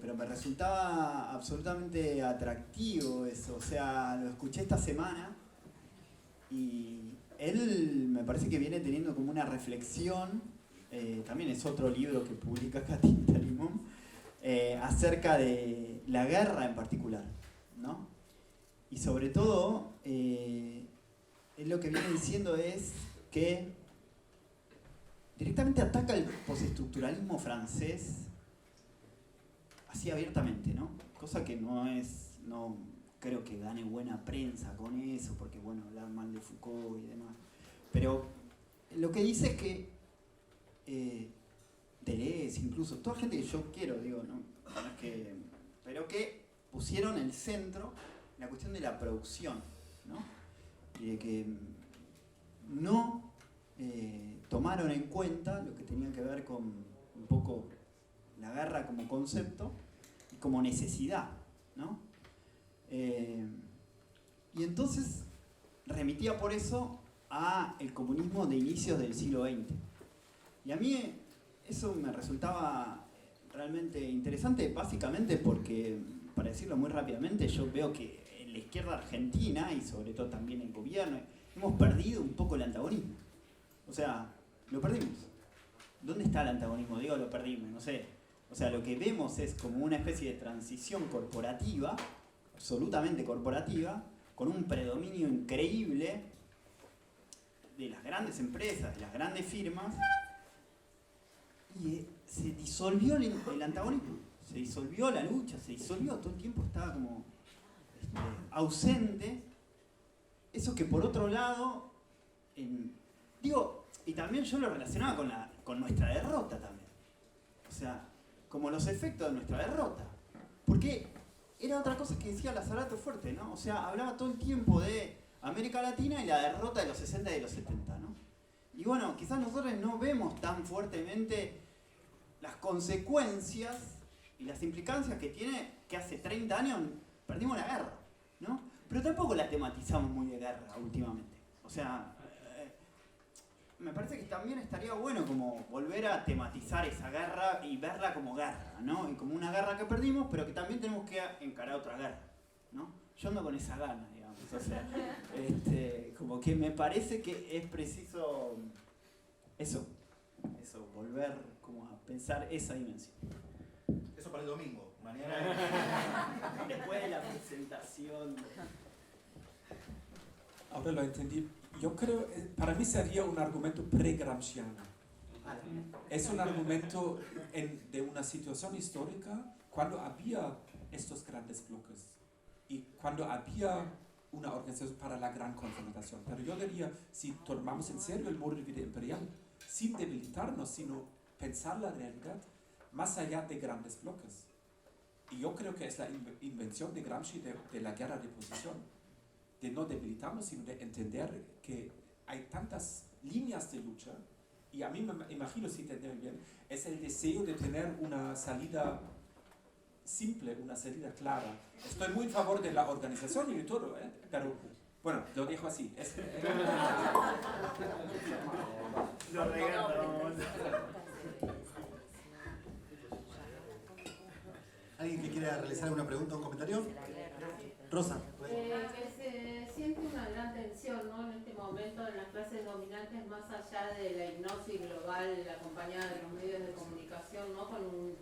pero me resultaba absolutamente atractivo eso, o sea, lo escuché esta semana y él me parece que viene teniendo como una reflexión, también es otro libro que publica acá Tinta Limón, acerca de la guerra en particular, ¿no? Y sobre todo, él lo que viene diciendo es que directamente ataca el postestructuralismo francés así abiertamente, ¿no? Cosa que no creo que gane buena prensa con eso, porque bueno, hablar mal de Foucault y demás. Pero lo que dice es que Deleuze, incluso, toda gente que yo quiero, digo, ¿no? Pero que pusieron el centro en la cuestión de la producción, ¿no? Y de que no tomaron en cuenta lo que tenía que ver con un poco la guerra como concepto y como necesidad, ¿no? Y entonces remitía por eso a el comunismo de inicios del siglo XX. Y a mí eso me resultaba realmente interesante, básicamente porque, para decirlo muy rápidamente, yo veo que en la izquierda argentina, y sobre todo también el gobierno, hemos perdido un poco el antagonismo. O sea, lo perdimos. ¿Dónde está el antagonismo? Digo, lo perdimos, no sé. O sea, lo que vemos es como una especie de transición corporativa, absolutamente corporativa, con un predominio increíble de las grandes empresas, de las grandes firmas, y se disolvió el antagonismo, se disolvió la lucha, se disolvió, todo el tiempo estaba como ausente. Eso que por otro lado, y también yo lo relacionaba con nuestra derrota también. O sea, como los efectos de nuestra derrota. Porque era otra cosa que decía Lazarato fuerte, ¿no? O sea, hablaba todo el tiempo de América Latina y la derrota de los 60 y de los 70, ¿no? Y bueno, quizás nosotros no vemos tan fuertemente las consecuencias y las implicancias que tiene que hace 30 años perdimos la guerra, ¿no? Pero tampoco la tematizamos muy de guerra últimamente. O sea, me parece que también estaría bueno como volver a tematizar esa guerra y verla como guerra, ¿no? Y como una guerra que perdimos, pero que también tenemos que encarar otra guerra, ¿no? Yo ando con esa gana, digamos. O sea, como que me parece que es preciso eso, volver como a pensar esa dimensión. Eso para el domingo. Mañana. Después de la presentación. Ahora lo entendí. Yo creo, para mí sería un argumento pre-gramsciano. Es un argumento de una situación histórica cuando había estos grandes bloques y cuando había una organización para la gran confrontación. Pero yo diría, si tomamos en serio el modo de vida imperial, sin debilitarnos, sino pensar la realidad más allá de grandes bloques. Y yo creo que es la invención de Gramsci de la guerra de posición, de no debilitarnos, sino de entender que hay tantas líneas de lucha, y a mí me imagino, si entender bien, es el deseo de tener una salida simple, una salida clara. Estoy muy en favor de la organización y de todo, pero bueno, lo dejo así. Lo regalamos. ¿Alguien que quiera realizar alguna pregunta o un comentario? Rosa. Que se siente una gran tensión, ¿no? En este momento en las clases dominantes, más allá de la hipnosis global acompañada de los medios de comunicación, ¿no? Con un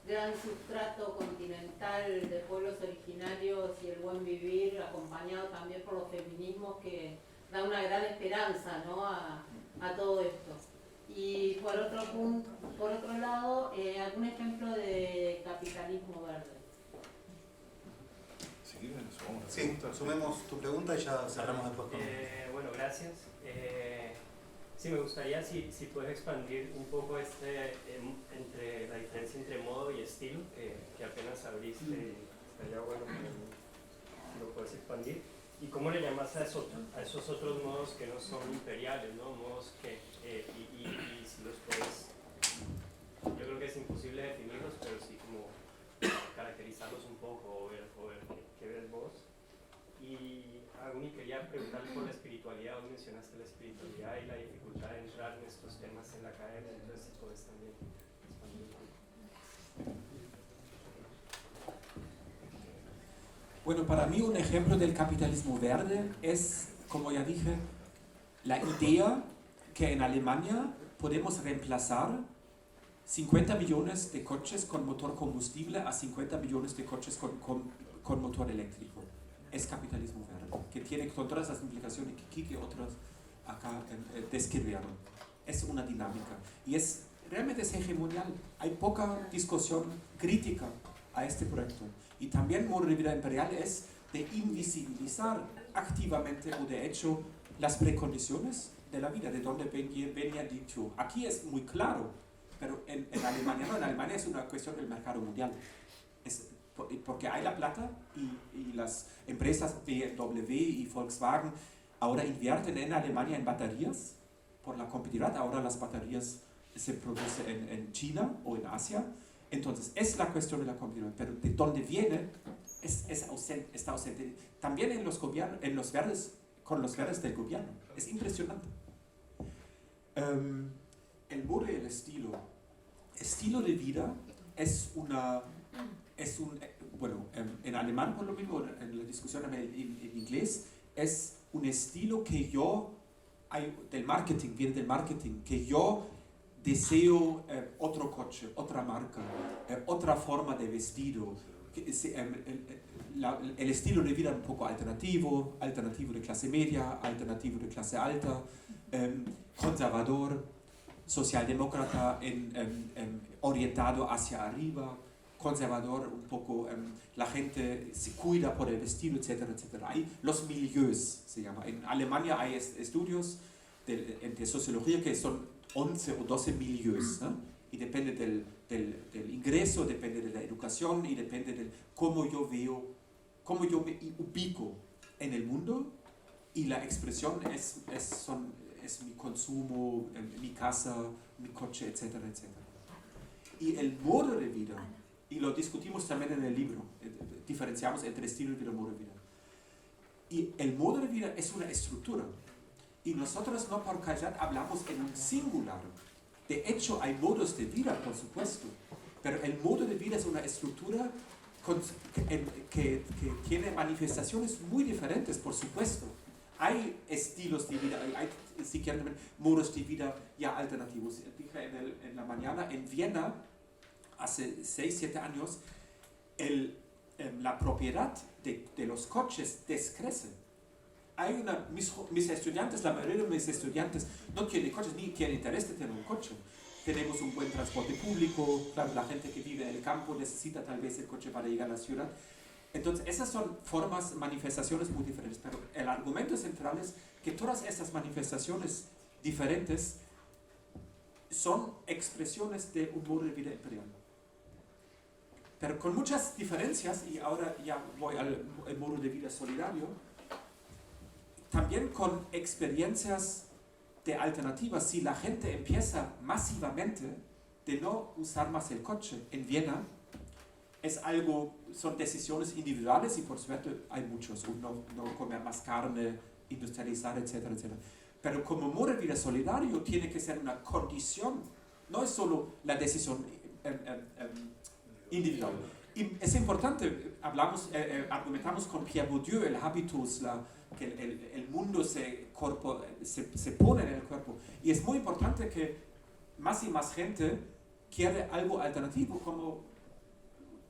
gran sustrato continental de pueblos originarios y el buen vivir, acompañado también por los feminismos, que da una gran esperanza, ¿no? a todo esto. Y por otro lado, algún ejemplo de capitalismo verde. Sí, sumemos tu pregunta y ya cerramos después con... Bueno, gracias. Sí, me gustaría si puedes expandir un poco entre la diferencia entre modo y estilo, que apenas abriste, estaría bueno que lo puedes expandir. ¿Y cómo le llamas a esos otros modos que no son imperiales, ¿no? Modos que, y si los puedes, yo creo que es imposible definirlos, pero sí como caracterizarlos un poco o ver qué ves vos. Y Aguni, quería preguntarle por la espiritualidad. Vos mencionaste la espiritualidad y la dificultad de entrar en estos temas en la academia, entonces si puedes también expandir. Bueno, para mí un ejemplo del capitalismo verde es, como ya dije, la idea que en Alemania podemos reemplazar 50 millones de coches con motor combustible a 50 millones de coches con motor eléctrico. es capitalismo verde, que tiene con todas las implicaciones que Kike y otros acá describieron. Es una dinámica y realmente es hegemonial. Hay poca discusión crítica a este proyecto. Y también Muro de Vida Imperial es de invisibilizar activamente o de hecho las precondiciones de la vida, de donde venía dicho. Aquí es muy claro, pero en Alemania no, en Alemania es una cuestión del mercado mundial. Porque hay la plata y las empresas BMW y Volkswagen ahora invierten en Alemania en baterías por la competitividad. Ahora las baterías se producen en China o en Asia. Entonces es la cuestión de la competitividad, pero de dónde viene está ausente. También en los verdes, con los verdes del gobierno. Es impresionante. El muro y el estilo. Estilo de vida bueno, en alemán por lo mismo, en la discusión en inglés, es un estilo que viene del marketing, que yo deseo otro coche, otra marca, otra forma de vestido, el estilo de vida un poco alternativo de clase media, alternativo de clase alta, conservador, socialdemócrata orientado hacia arriba, conservador un poco, la gente se cuida por el vestido, etcétera, etcétera. Hay los milieus, se llama. En Alemania hay estudios de sociología que son 11 o 12 milieus, ¿no? Y depende del ingreso, depende de la educación y depende de cómo yo me ubico en el mundo, y la expresión es mi consumo, mi casa, mi coche, etcétera, etcétera. Y el modo de vida, y lo discutimos también en el libro, diferenciamos entre estilo de vida y modo de vida. Y el modo de vida es una estructura. Y nosotros no por callar hablamos en un singular. De hecho, hay modos de vida, por supuesto, pero el modo de vida es una estructura que tiene manifestaciones muy diferentes, por supuesto. Hay estilos de vida, hay si quieren, modos de vida ya alternativos. Dije en la mañana, en Viena, hace 6-7 años, la propiedad de los coches descrece. Mis estudiantes, la mayoría de mis estudiantes no tienen coches ni tienen interés de tener un coche. Tenemos un buen transporte público, claro, la gente que vive en el campo necesita tal vez el coche para llegar a la ciudad. Entonces, esas son manifestaciones muy diferentes, pero el argumento central es que todas estas manifestaciones diferentes son expresiones de un modo de vida imperial. Pero con muchas diferencias, y ahora ya voy al modo de vida solidario, también con experiencias de alternativas. Si la gente empieza masivamente de no usar más el coche en Viena, son decisiones individuales y por suerte hay muchos, no comer más carne, industrializar, etcétera, etcétera. Pero como modo de vida solidario tiene que ser una condición, no es solo la decisión individual. Y es importante, argumentamos con Pierre Bourdieu, el habitus, que el mundo se pone en el cuerpo. Y es muy importante que más y más gente quiere algo alternativo, como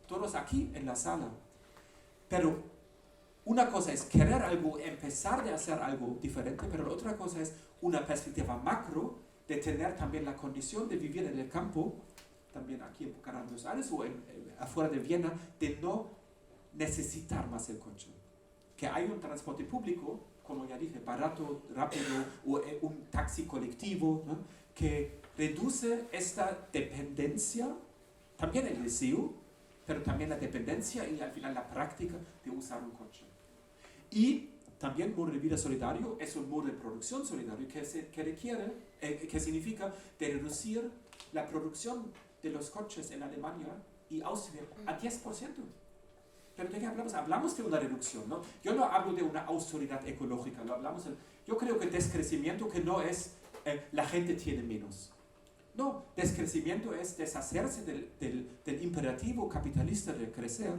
todos aquí en la sala. Pero una cosa es querer algo, empezar de hacer algo diferente, pero la otra cosa es una perspectiva macro de tener también la condición de vivir en el campo, también aquí en Buenos Aires o afuera de Viena, de no necesitar más el coche. Que hay un transporte público, como ya dije, barato, rápido, o un taxi colectivo, ¿no? Que reduce esta dependencia, también el deseo, pero también la dependencia y al final la práctica de usar un coche. Y también modo de vida solidario es un modo de producción solidario que significa de reducir la producción de los coches en Alemania y Austria a 10%. Pero ¿de qué hablamos? Hablamos de una reducción, ¿no? Yo no hablo de una austeridad ecológica, yo creo que descrecimiento que no es la gente tiene menos. No, descrecimiento es deshacerse del imperativo capitalista de crecer,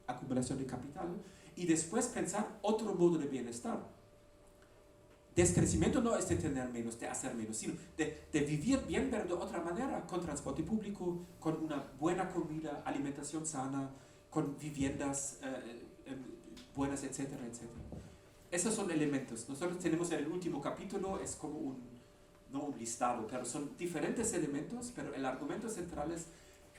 acumulación de capital, y después pensar otro modo de bienestar. Descrecimiento no es de tener menos, de hacer menos, sino de vivir bien, pero de otra manera, con transporte público, con una buena comida, alimentación sana, con viviendas buenas, etcétera, etcétera. Esos son elementos. Nosotros tenemos en el último capítulo, es como no un listado, pero son diferentes elementos, pero el argumento central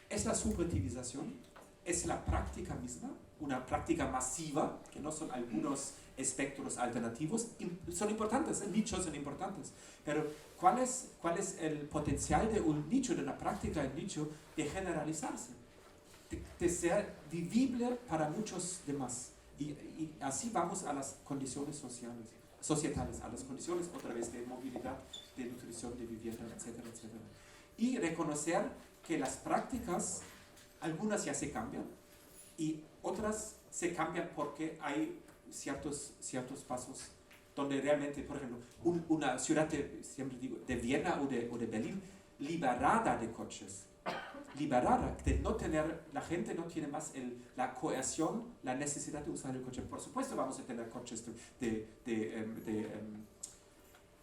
es la subjetivización, es la práctica misma, una práctica masiva, que no son algunos espectros alternativos, son importantes, nichos son importantes, pero ¿cuál es el potencial de un nicho, de una práctica de nicho, de generalizarse, de ser vivible para muchos demás? Y así vamos a las condiciones societales, a las condiciones otra vez de movilidad, de nutrición, de vivienda, etcétera, etcétera. Y reconocer que las prácticas, algunas ya se cambian y otras se cambian porque hay ciertos pasos donde realmente, por ejemplo, una ciudad, siempre digo, de Viena o de Berlín, liberada de coches, liberada de no tener, la gente no tiene más la coerción, la necesidad de usar el coche. Por supuesto vamos a tener coches de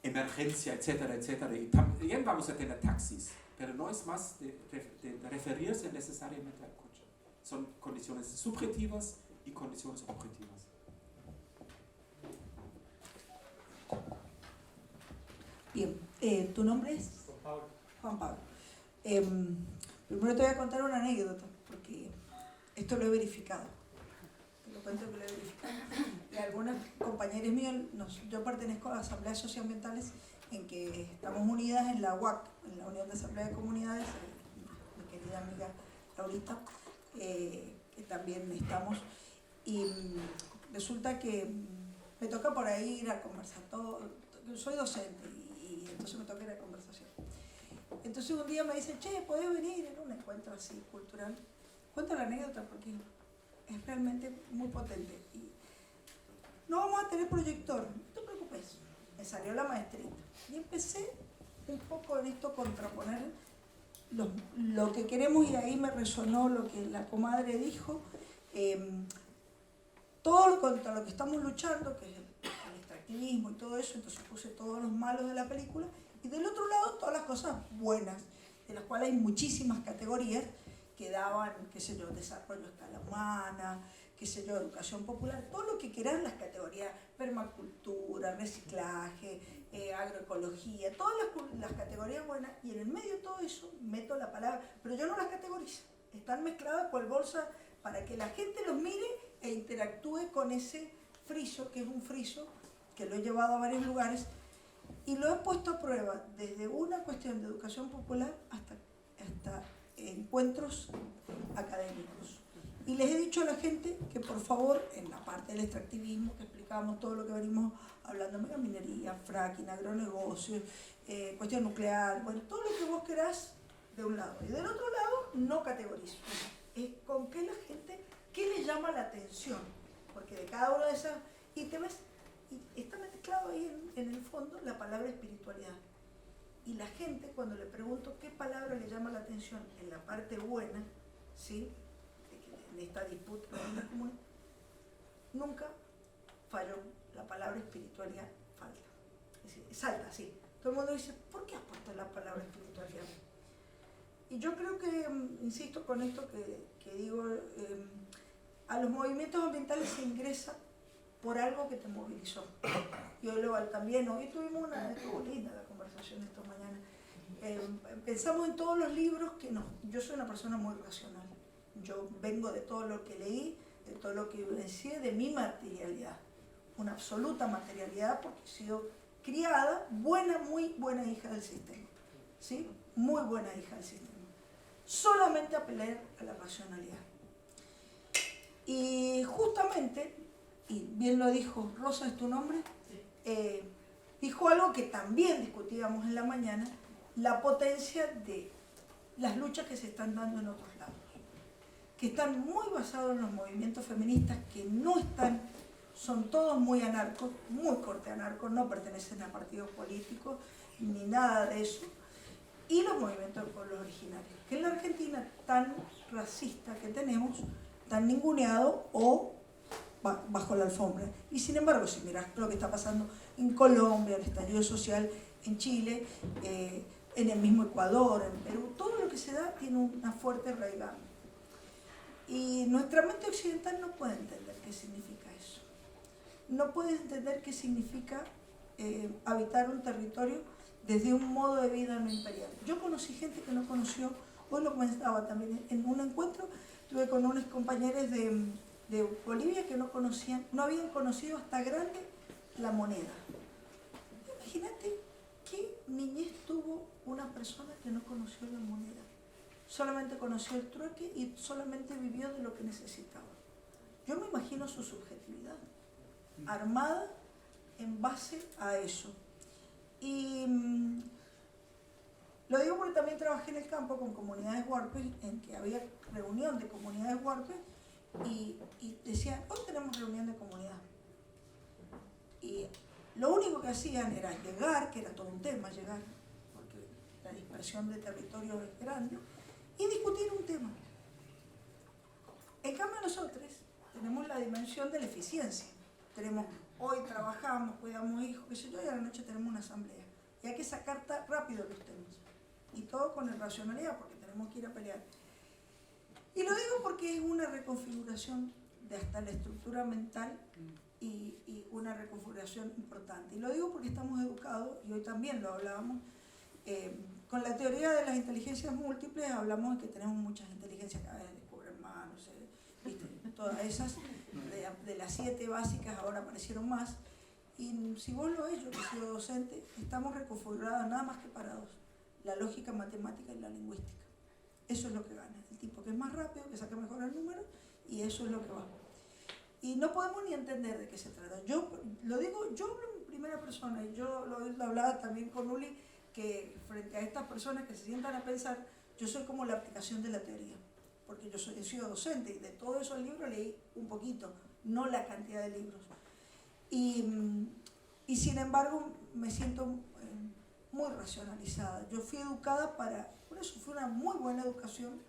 emergencia, etcétera, etcétera, y también vamos a tener taxis, pero no es más de referirse necesariamente al coche. Son condiciones subjetivas y condiciones objetivas. Bien, ¿tu nombre es? Juan Pablo. Juan Pablo. Primero te voy a contar una anécdota, porque esto lo he verificado. Te lo cuento que lo he verificado. Y algunos compañeros míos, yo pertenezco a las asambleas socioambientales en que estamos unidas en la UAC, en la Unión de Asamblea de Comunidades, mi querida amiga Laurita, que también estamos. Y resulta que me toca por ahí ir a conversar. Soy docente y entonces me toca ir a conversación. Entonces un día me dice, che, ¿podés venir? Era un encuentro así, cultural. Cuento la anécdota porque es realmente muy potente. Y no vamos a tener proyector, no te preocupes. Me salió la maestrita. Y empecé un poco en esto contraponer lo que queremos, y ahí me resonó lo que la comadre dijo. Todo contra lo que estamos luchando, que es el extractivismo y todo eso, entonces puse todos los malos de la película. Y del otro lado, todas las cosas buenas, de las cuales hay muchísimas categorías que daban, qué sé yo, desarrollo a escala humana, qué sé yo, educación popular, todo lo que quieran las categorías, permacultura, reciclaje, agroecología, todas las categorías buenas, y en el medio de todo eso meto la palabra, pero yo no las categorizo, están mezcladas por bolsa para que la gente los mire e interactúe con ese friso, que es un friso que lo he llevado a varios lugares, y lo he puesto a prueba desde una cuestión de educación popular hasta encuentros académicos. Y les he dicho a la gente que por favor, en la parte del extractivismo, que explicamos todo lo que venimos hablando, megaminería, fracking, agronegocios, cuestión nuclear, bueno, todo lo que vos querás de un lado. Y del otro lado, no categorizo. Es con qué la gente, qué le llama la atención. Porque de cada uno de esos ítems está mezclado ahí en el fondo la palabra espiritualidad. Y la gente, cuando le pregunto qué palabra le llama la atención en la parte buena, ¿sí?, en esta disputa común, nunca falló. La palabra espiritualidad falta. Es decir, salta, sí. Todo el mundo dice, ¿por qué has puesto la palabra espiritualidad? Y yo creo que, insisto con esto que digo, a los movimientos ambientales se ingresa por algo que te movilizó. Y hoy también, hoy tuvimos estuvo linda la conversación esta mañana. Pensamos en todos los libros que yo soy una persona muy racional. Yo vengo de todo lo que leí, de todo lo que vivencié, de mi materialidad. Una absoluta materialidad porque he sido criada, muy buena hija del sistema. ¿Sí? Muy buena hija del sistema. Solamente apelé a la racionalidad. Y justamente, y bien lo dijo, Rosa, ¿es tu nombre? Sí. Dijo algo que también discutíamos en la mañana, la potencia de las luchas que se están dando en otros lados, que están muy basados en los movimientos feministas, que no están, son todos muy anarcos, muy corte anarcos, no pertenecen a partidos políticos, ni nada de eso, y los movimientos de pueblos originarios, que en la Argentina tan racista que tenemos, tan ninguneado o bajo la alfombra. Y sin embargo, si miras lo que está pasando en Colombia, el estallido social en Chile, en el mismo Ecuador, en Perú, todo lo que se da tiene una fuerte arraigada. Y nuestra mente occidental no puede entender qué significa eso. no puede entender qué significa habitar un territorio desde un modo de vida no imperial. Yo conocí gente que no conoció, hoy lo comentaba también en un encuentro, estuve con unos compañeros de Bolivia que no conocían, no habían conocido hasta grande la moneda. Imagínate qué niñez tuvo una persona que no conoció la moneda. Solamente conoció el trueque y solamente vivió de lo que necesitaba. Yo me imagino su subjetividad, armada en base a eso. Y lo digo porque también trabajé en el campo con comunidades huarpes, en que había reunión de comunidades huarpes y decían, hoy tenemos reunión de comunidad. Y lo único que hacían era llegar, que era todo un tema llegar, porque la dispersión de territorios es grande, y discutir un tema. En cambio nosotros tenemos la dimensión de la eficiencia. Tenemos, hoy trabajamos, cuidamos hijos, qué sé yo, y a la noche tenemos una asamblea. Y hay que sacar rápido los temas. Y todo con racionalidad, porque tenemos que ir a pelear. Y lo digo porque es una reconfiguración de hasta la estructura mental y una reconfiguración importante. Y lo digo porque estamos educados, y hoy también lo hablábamos, con la teoría de las inteligencias múltiples hablamos de que tenemos muchas inteligencias, cada vez descubren más, no sé, ¿viste? Todas esas, de las 7 básicas ahora aparecieron más. Y si vos lo ves, yo que he sido docente, estamos reconfigurados nada más que para dos: la lógica matemática y la lingüística. Eso es lo que gana. El tipo que es más rápido, que saca mejor el número, y eso es lo que va. Y no podemos ni entender de qué se trata. Yo lo digo, yo hablo en primera persona, y yo lo hablaba también con Uli, que frente a estas personas que se sientan a pensar, yo soy como la aplicación de la teoría, porque yo he sido docente y de todos esos libros leí un poquito, no la cantidad de libros. Y sin embargo me siento muy racionalizada. Yo fui educada por eso fue una muy buena educación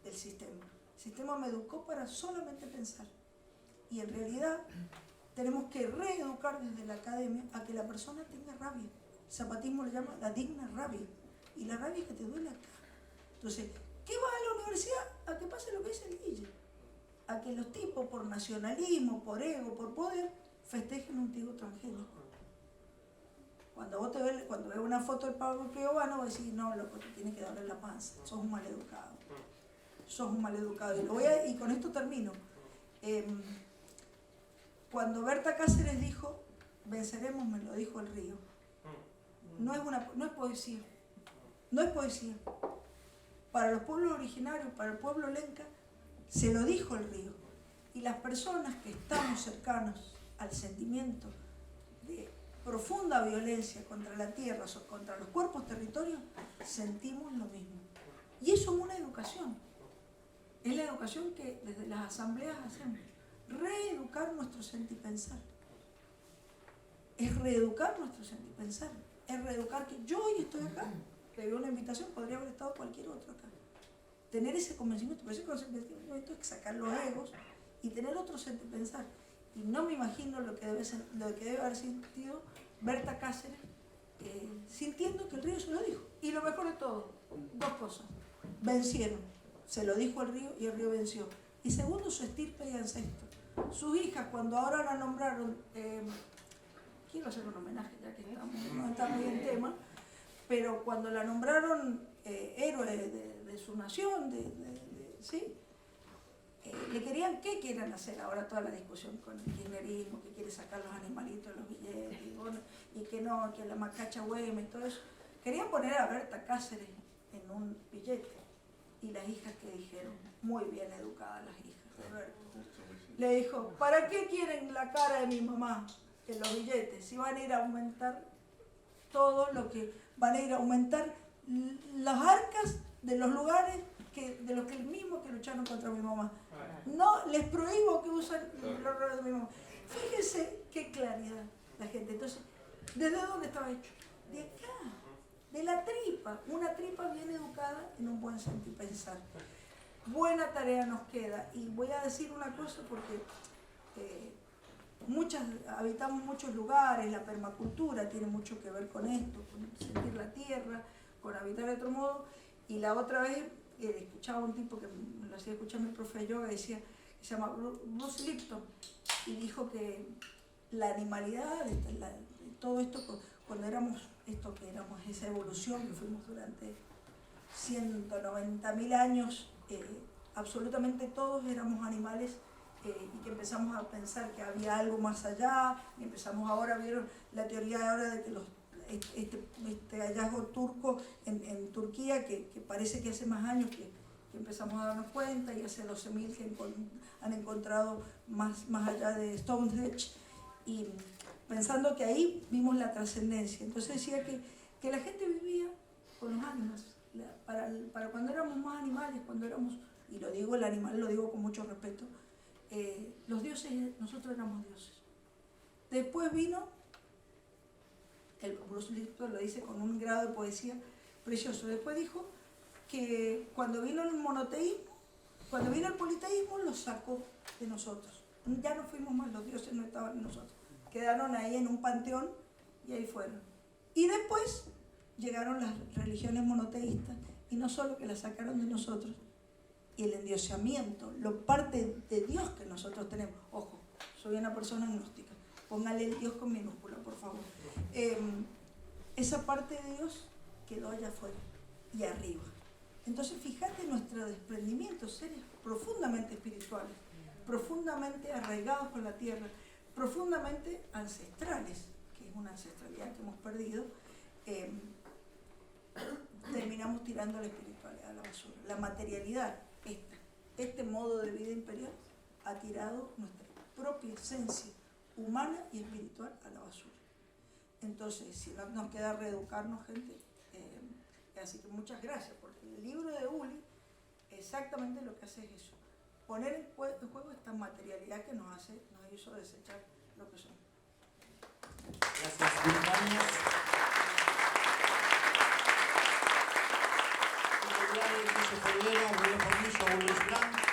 del sistema. El sistema me educó para solamente pensar. Y en realidad tenemos que reeducar desde la academia a que la persona tenga rabia. El zapatismo le llama la digna rabia. Y la rabia es que te duele acá. Entonces, ¿qué vas a la universidad? A que pase lo que dice el Guille. A que los tipos por nacionalismo, por ego, por poder, festejen un trigo transgénico. Cuando ves una foto del Pablo Piovano, vas a decir, no, loco, te tienes que darle la panza. Sos un maleducado. Sos un maleducado. Y con esto termino. Cuando Berta Cáceres dijo, venceremos, me lo dijo el río. No es poesía. No es poesía. Para los pueblos originarios, para el pueblo lenca, se lo dijo el río. Y las personas que estamos cercanos al sentimiento de profunda violencia contra la tierra, contra los cuerpos territorios, sentimos lo mismo. Y eso es una educación. Es la educación que desde las asambleas hacemos. Reeducar nuestro sentipensar. Es reeducar nuestro sentipensar. Es reeducar que yo hoy estoy acá, recibí una invitación, podría haber estado cualquier otro acá. Tener ese convencimiento, pero ese convencimiento es sacar los egos y tener otro sentipensar. Y no me imagino lo que debe haber sentido Berta Cáceres, sintiendo que el río se lo dijo. Y lo mejor de todo, dos cosas: vencieron, se lo dijo el río y el río venció. Y segundo, su estirpe y ancestro. Sus hijas, cuando ahora la nombraron, quiero hacer un homenaje ya que no está muy en tema, pero cuando la nombraron héroe de su nación, ¿sí? Le querían, ¿qué quieren hacer ahora? Toda la discusión con el kirchnerismo, que quiere sacar los animalitos de los billetes, y que no, que la macacha huema y todo eso. Querían poner a Berta Cáceres en un billete. Y las hijas que dijeron, muy bien educadas las hijas de Berta, le dijo, ¿para qué quieren la cara de mi mamá en los billetes? Si van a ir a aumentar todo lo que, van a ir a aumentar las arcas de los lugares de los que mismos que lucharon contra mi mamá. No, les prohíbo que usen los errores de mi mamá. Fíjense qué claridad la gente. Entonces, ¿desde dónde estaba hecho? De acá, de la tripa. Una tripa bien educada en un buen sentipensar. Buena tarea nos queda. Y voy a decir una cosa porque habitamos muchos lugares, la permacultura tiene mucho que ver con esto, con sentir la tierra, con habitar de otro modo. Y la otra vez escuchaba un tipo que me lo hacía escuchar mi profe de yoga, decía, que se llama Bruce Lipton, y dijo que la animalidad, todo esto, cuando éramos esto que éramos, esa evolución que fuimos durante 190.000 años, absolutamente todos éramos animales, y que empezamos a pensar que había algo más allá, y empezamos ahora, vieron la teoría ahora de que este hallazgo turco en Turquía, que parece que hace más años que empezamos a darnos cuenta, y hace 12.000 que han encontrado más allá de Stonehenge, y pensando que ahí vimos la trascendencia. Entonces decía que la gente vivía con los ánimos, para cuando éramos más animales, cuando éramos, y lo digo el animal, lo digo con mucho respeto, los dioses, nosotros éramos dioses. Después vino, el Bruce Lipton lo dice con un grado de poesía precioso, después dijo que cuando vino el monoteísmo, cuando vino el politeísmo, los sacó de nosotros. Ya no fuimos más, los dioses no estaban en nosotros. Quedaron ahí en un panteón y ahí fueron. Y después llegaron las religiones monoteístas, y no solo que las sacaron de nosotros, y el endioseamiento, lo parte de Dios que nosotros tenemos. Ojo, soy una persona agnóstica, póngale el Dios con minúscula, por favor. Esa parte de Dios quedó allá afuera y arriba. Entonces, fíjate nuestro desprendimiento, seres profundamente espirituales, profundamente arraigados con la tierra, profundamente ancestrales, que es una ancestralidad que hemos perdido, terminamos tirando la espiritualidad a la basura. La materialidad, este modo de vida imperial, ha tirado nuestra propia esencia humana y espiritual a la basura. Entonces, si no nos queda reeducarnos, gente, así que muchas gracias, porque el libro de Uli exactamente lo que hace es eso, poner en juego esta materialidad que nos hizo desechar lo que somos. Gracias, Virginia. José Ferreira, William Cornillo, Willis Blanc.